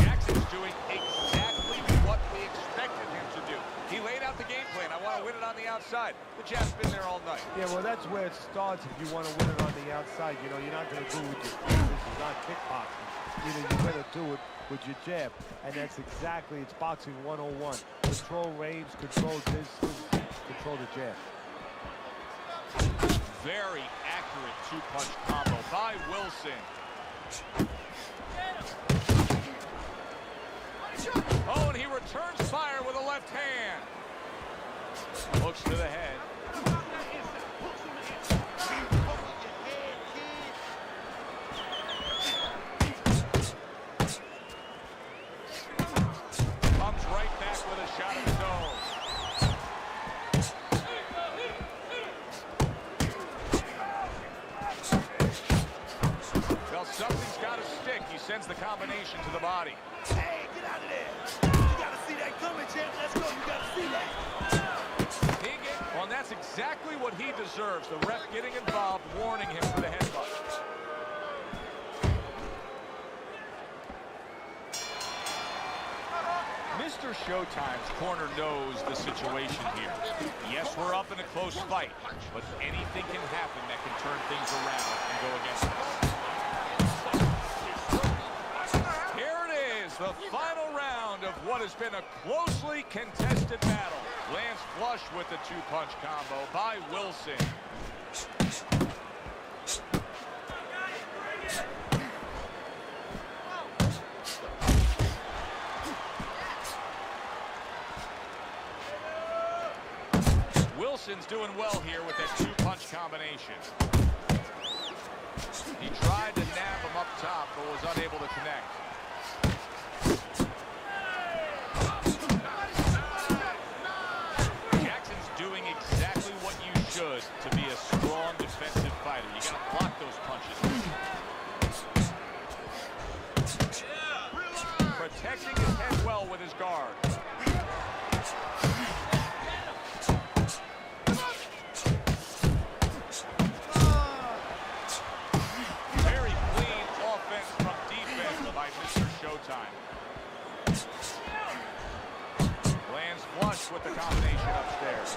Jackson's doing exactly what we expected him to do. He laid out the game plan. I want to win it on the outside. The jab's been there all night. Yeah, well, that's where it starts if you want to win it on the outside. You know, you're not going to do it with your feet. This is not kickboxing. You're going to do it with your jab. And that's exactly, it's boxing 101. Control range, control distance, control the jab. Very accurate two-punch combo by Wilson. Oh, and he returns fire with a left hand. Hooks to the head. Comes right back with a shot of his own. Well, something's got to stick. He sends the combination to the body. Hey, get out of there. You got to see that coming, champ. Let's go. You got to see that. Well, and that's exactly what he deserves. The ref getting involved, warning him for the headbutt. Mr. Showtime's corner knows the situation here. Yes, we're up in a close fight, but anything can happen that can turn things around and go against us. Here it is, the final round of what has been a closely contested battle. Lands flush with the two-punch combo by Wilson. Wilson's doing well here with that two-punch combination. He tried to nab him up top, but was unable to connect. Jackson's doing exactly what you should to be a strong defensive fighter. You got to block those punches. Protecting his head well with his guard. success with the combination upstairs.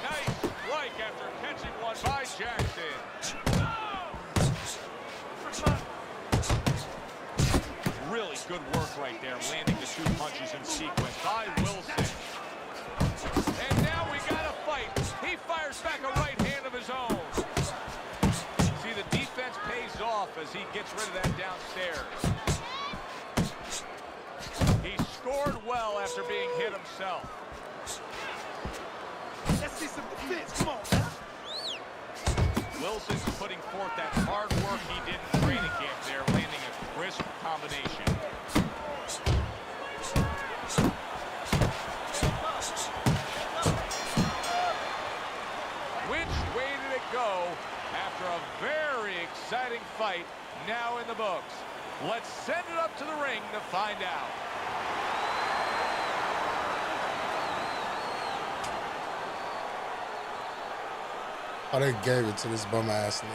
Nice strike after catching one by Jackson. Really good work right there, landing the 2 punches in sequence by Wilson. And now we got a fight. He fires back a right hand of his own. See, the defense pays off as he gets rid of that downstairs. He scored well after being hit himself. Let's see some defense. Come on, man. Wilson's putting forth that hard work he did in training camp there, landing a crisp combination. Which way did it go after a very exciting fight now in the books? Let's send it up to the ring to find out. Oh, they gave it to this bum-ass nigga.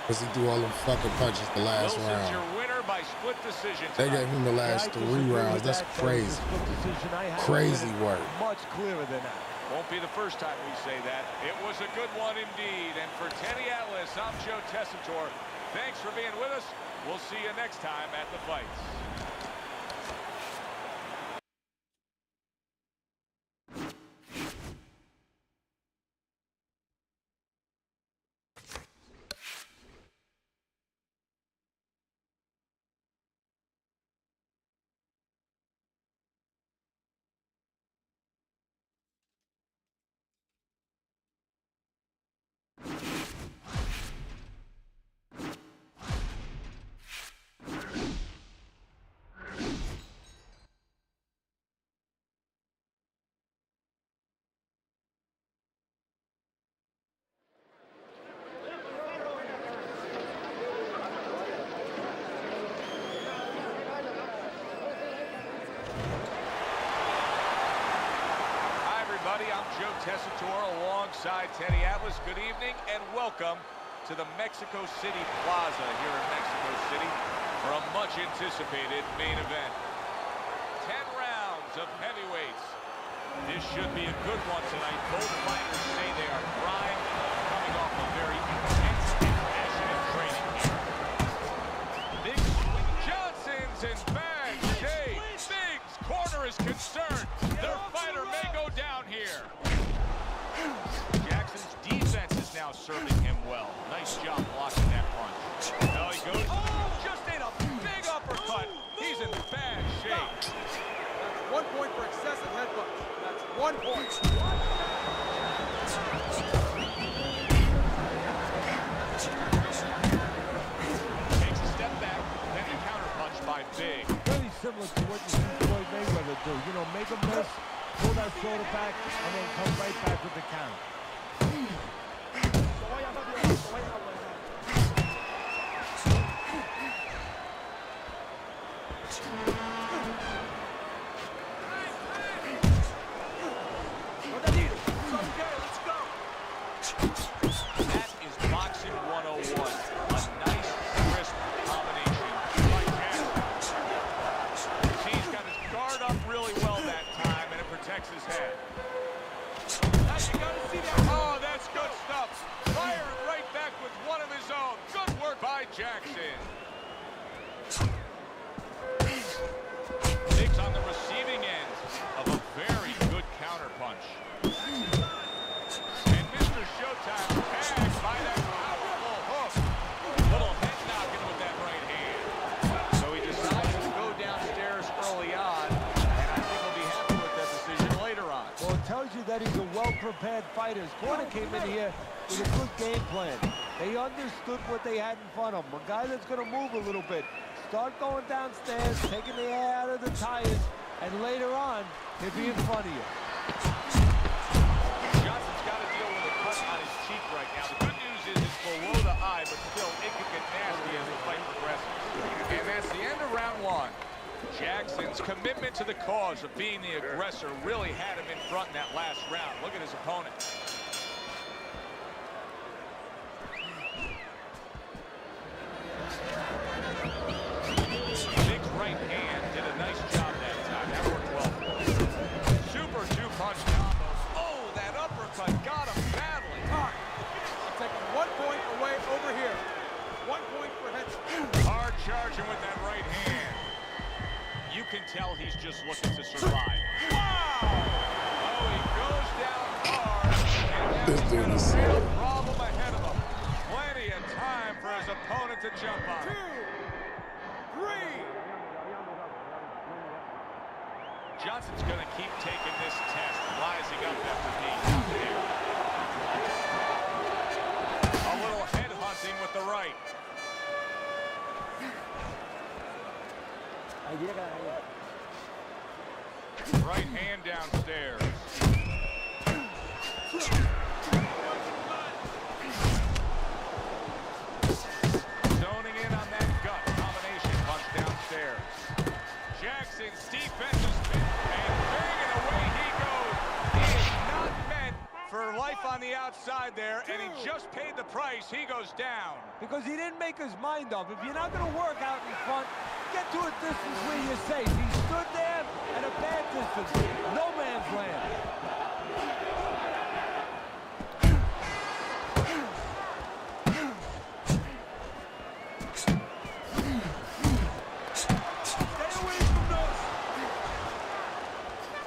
Because he threw all them fucking punches the last Wilson's round. your winner by split decision They tonight. gave him the last 3 rounds. That's crazy. Crazy work. Much clearer than that. Won't be the first time we say that. It was a good one indeed. And for Teddy Atlas, I'm Joe Tessitore. Thanks for being with us. We'll see you next time at the fights. I'm Joe Tessitore alongside Teddy Atlas. Good evening and welcome to the Mexico City Plaza here in Mexico City for a much anticipated main event. 10 rounds of heavyweights. This should be a good one tonight. Both fighters say they are primed, coming off a very intense and passionate training camp. Big Swing Johnson's in bad shape. Big's corner is concerned. Their fighter may go down here. Jackson's defense is now serving him well. Nice job blocking that punch. Now he goes. Oh, just ate a big uppercut. He's in bad shape. That's 1 point for excessive headbutts. That's 1 point. Takes a step back, then a counter punch by Big. Very similar to what you see Floyd Mayweather do. You know, make a miss, pull that shoulder back, and then come right back with the count. That is boxing 101. A nice, crisp combination by Jackson. He's got his guard up really well that time, and it protects his head. Oh, that's good stuff. Firing right back with one of his own. Good work by Jackson. Biggs on the receiving end of a very good counterpunch. And Mr. Showtime tagged by that powerful hook. Little head knocking with that right hand. So he decides to go downstairs early on, and I think he'll be happy with that decision later on. Well, it tells you that he's a well-prepared fighter. His corner came in here with a good game plan. They understood what they had in front of him. A guy that's going to move a little bit. Start going downstairs, taking the air out of the tires, and later on, he'll be in front of you. Johnson's got to deal with a cut on his cheek right now. The good news is it's below the eye, but still, it can get nasty as the fight progresses. And that's the end of round 1. Jackson's commitment to the cause of being the aggressor really had him in front in that last round. Look at his opponent. can tell he's just looking to survive. Wow! Oh, he goes down hard. This dude is Real silly. problem ahead of him. Plenty of time for his opponent to jump on. 2, 3. Johnson's going to keep taking this test, rising up after being out there. A little head hunting with the right. Right hand downstairs. Zoning in on that gut combination punch downstairs. Jackson's defense is big, and banging away he goes. He is not meant for life on the outside there, and he just paid the price. He goes down. Because he didn't make his mind up. If you're not going to work out in front, get to a distance where you're safe. He stood there at a bad distance. No man's land.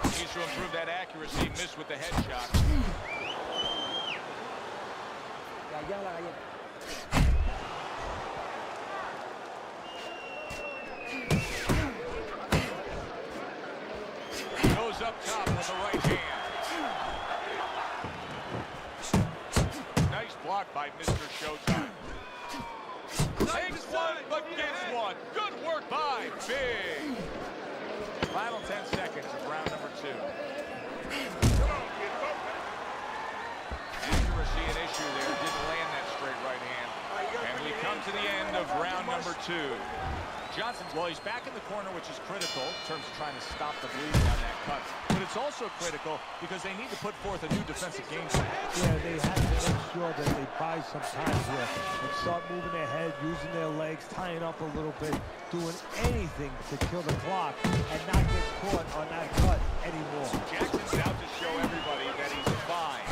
Needs to improve that accuracy. Missed with the headshot. Goes up top with the right hand. Nice block by Mr. Showtime. Takes one, but gets one. Good work by Big. Final 10 seconds of round number 2. Accuracy an issue there. Didn't land that straight right hand. And we come to the end of round number 2. Johnson's, well, he's back in the corner, which is critical in terms of trying to stop the bleeding on that cut. But it's also critical because they need to put forth a new defensive game plan. Yeah, they have to make sure that they buy some time here and start moving their head, using their legs, tying up a little bit, doing anything to kill the clock and not get caught on that cut anymore. Jackson's out to show everybody that he's fine.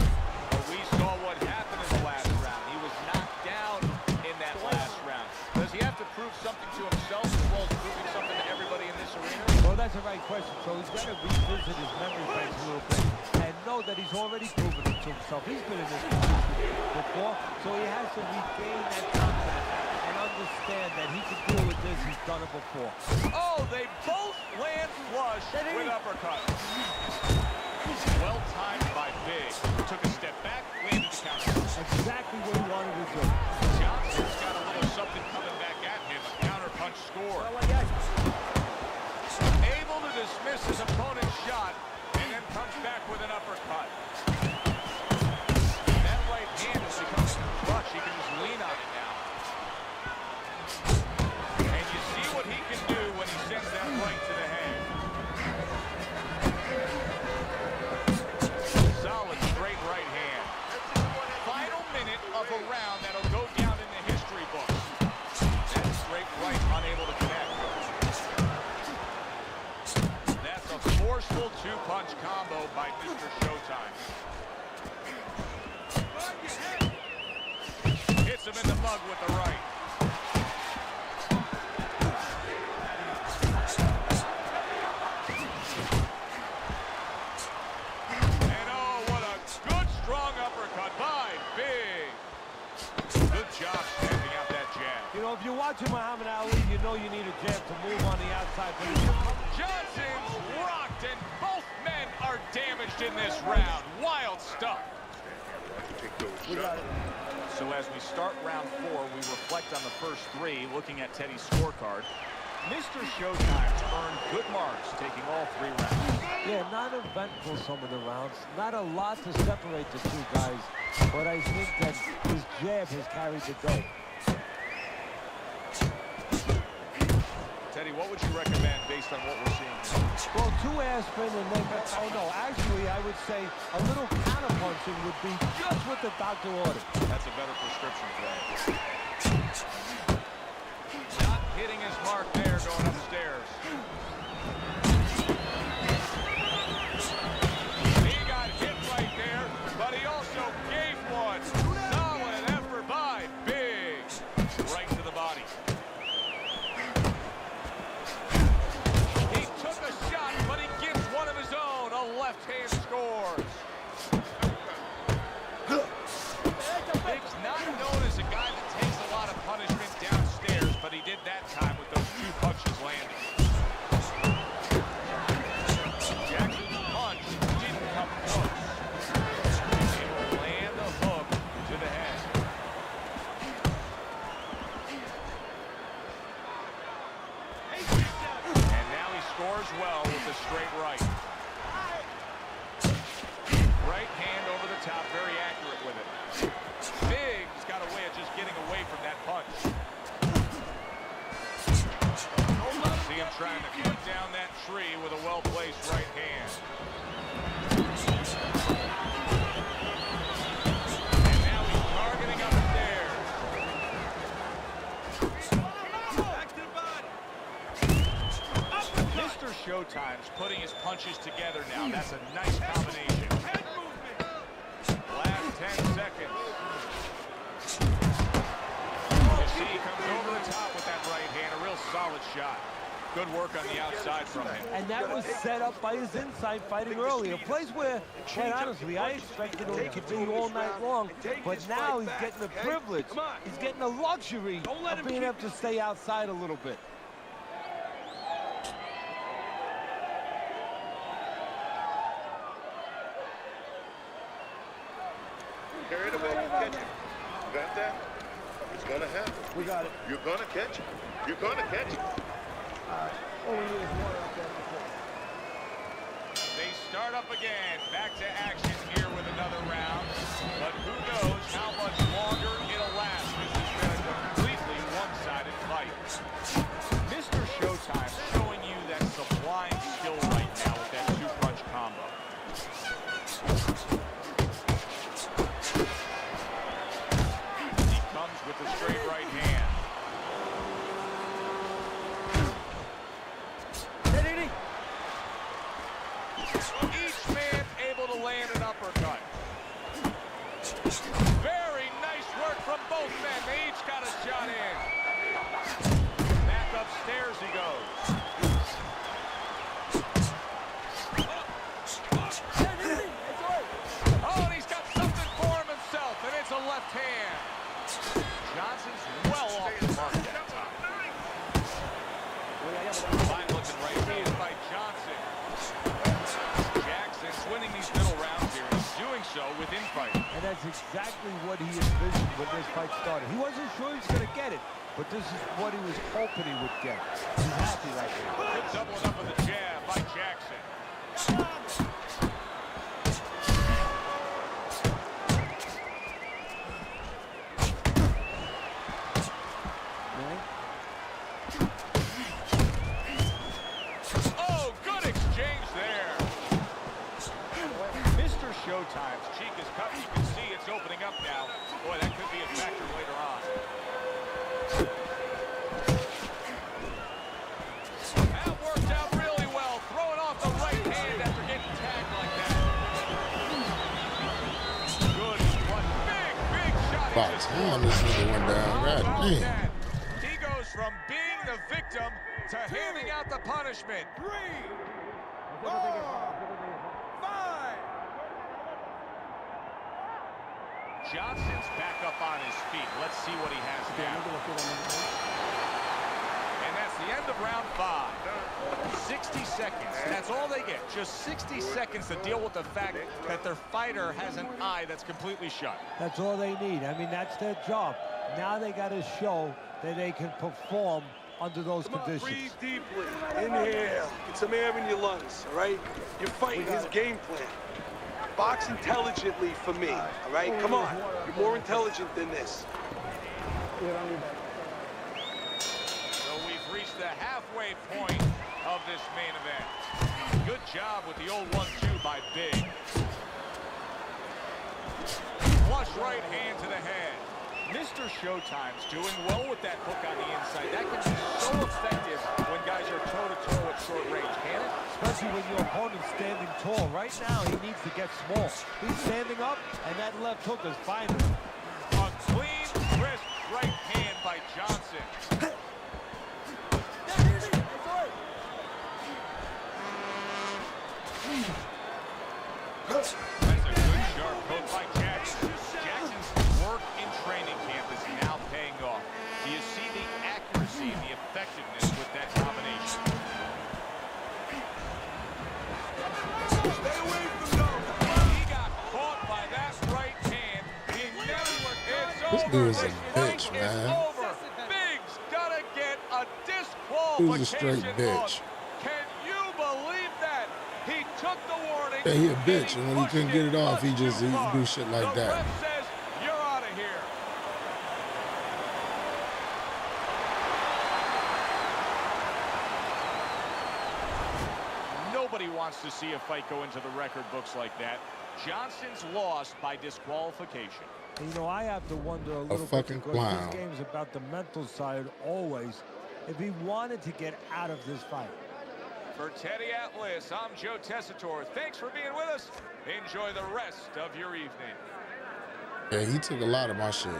But we saw what happened in the last round. He was knocked down in that last round. Does he have to prove something to himself as well as proving something to everybody in this arena? Well, that's a right question. So he's got to revisit his memory banks a little bit and know that he's already proven it to himself. He's been in this position before, so he has to regain that confidence and understand that he can deal with this. He's done it before. Oh, they both land flush with uppercuts. Well timed by Big. Took a step back, landed the counter. Exactly what he wanted to do. Johnson's got a little something coming back at him. A counter punch score. Able to dismiss his opponent's shot and then comes back with an uppercut. That right hand has become so clutch. He can just lean on it now. And you see what he can do when he sends that right to the head. Solid straight right hand. Final minute of a round that'll go down in the history books. That straight right unable to connect. That's a forceful two-punch combo by Mr. Showtime. Hits him in the mug with the right. And oh, what a good, strong uppercut by Big. Good job standing out that jab. You know, if you're watching Muhammad Ali, you know you need a jab to move on the outside. But Johnson's rocked, and both men are damaged in this round. Wild stuff. So as we start round 4, we reflect on the first 3, looking at Teddy's scorecard. Mr. Showtime earned good marks, taking all 3 rounds. yeah, not eventful some of the rounds. Not a lot to separate the two guys. But I think that his jab has carried the day. Teddy, what would you recommend based on what we're seeing? Well, 2 aspirin and then, oh no, actually I would say a little counterpunching would be just what the doctor ordered. That's a better prescription for him. Not hitting his mark there, going upstairs. He got hit right there, but he also gave one. Solid effort by Big. Right to the body. He took scores well with the straight right. Right hand over the top, very accurate with it. Big's got a way of just getting away from that punch. See him trying to cut down that tree with a well-placed right hand. And now he's targeting upstairs. Mr. Showtime's putting his punches together now. That's a nice combination. Last 10 seconds. You see he comes over the top with that right hand. A real solid shot. Good work on the outside from him. And that was set up by his inside fighting earlier. A place where, quite honestly, I expected him to continue all night long. But now he's getting the privilege. He's getting the luxury of being able to stay outside a little bit. Carry the ball, catch it. You got that? It's gonna happen. We got it. You're gonna catch it. You're gonna catch it. All we need is water up there. That's it. They start up again. Back to action here with another round. But who knows how much longer it'll last. This has been a completely one-sided fight. Mr. Showtime showing you that sublime skill right now with that two-punch combo. He comes with the straight right hand. Each man able to land an uppercut. Very nice work from both men. They each got a shot in. Back upstairs he goes. Oh, and he's got something for him himself, and it's a left hand. Johnson's well off the mark that time. Fine looking right hand by Johnson. Jackson's winning these middle rounds here. He's doing so with infight. And that's exactly what he envisioned when this fight started. He wasn't sure he was going to get it, but this is what he was hoping he would get. He's happy right now. Good doubling up with a jab by Jackson. Oh, good exchange there. Mr. Showtime's cheek is cut. You can see it's opening up now. Boy, that could be a factor later on. That worked out really well. Throwing off the right hand after getting tagged like that. Good one. Big shot. About time this nigga went down. God damn. He goes from being the victim to handing out the punishment. 3, 4, 5. Johnson's back up on his feet. Let's see what he has now. And that's the end of round 5. 60 seconds. That's all they get. Just 60 seconds to deal with the fact that their fighter has an eye that's completely shut. That's all they need. I mean, that's their job. Now they got to show that they can perform under those conditions. Breathe deeply. Inhale. Get some air in your lungs, all right? You're fighting his game plan. Box intelligently for me, all right? Come on. You're more intelligent than this. So we've reached the halfway point of this main event. Good job with the old 1-2 by Big. Flush right hand to the head. Mr. Showtime's doing well with that hook on the inside. That can be so effective when guys are toe-to-toe at short range, can it? Especially when your opponent's standing tall. Right now, he needs to get small. He's standing up, and that left hook is finding him. A clean, crisp right hand by Johnson. That's a good sharp hook by Jackson. Jackson's work in training camp is now paying off. Do you see the accuracy and the effectiveness with that combination? Stay away from those. He got caught by that right hand. He never worked. It's This over. dude's a This bitch, fight is man. over. Big's gonna get a He's a straight disqualification bitch. loss. Can you Yeah, he a bitch, and when he couldn't get it off, he do shit like that. Ref says you're out of here. Nobody wants to see a fight go into the record books like that. Johnson's lost by disqualification. You know, I have to wonder a little fucking bit, because clown. this game is about the mental side always. If he wanted to get out of this fight. For Teddy Atlas, I'm Joe Tessitore. Thanks for being with us. Enjoy the rest of your evening. Yeah, he took a lot of my shit.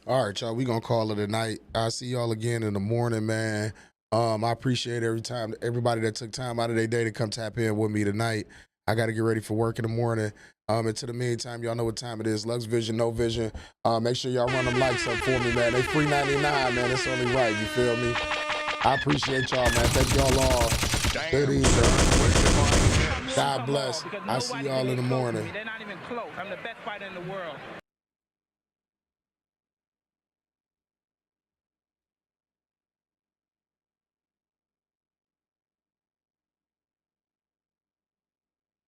All right, y'all, we gonna call it a night. I'll see y'all again in the morning, man. I appreciate everybody that took time out of their day to come tap in with me tonight. I got to get ready for work in the morning. Until the meantime, y'all know what time it is. Lux Vision, No Vision. Make sure y'all run them likes up for me, man. They free 99, man. It's only right. You feel me? I appreciate y'all, man. Thank y'all all. Good evening. God bless. I'll see y'all in the morning. They're not even close. I'm the best fighter in the world.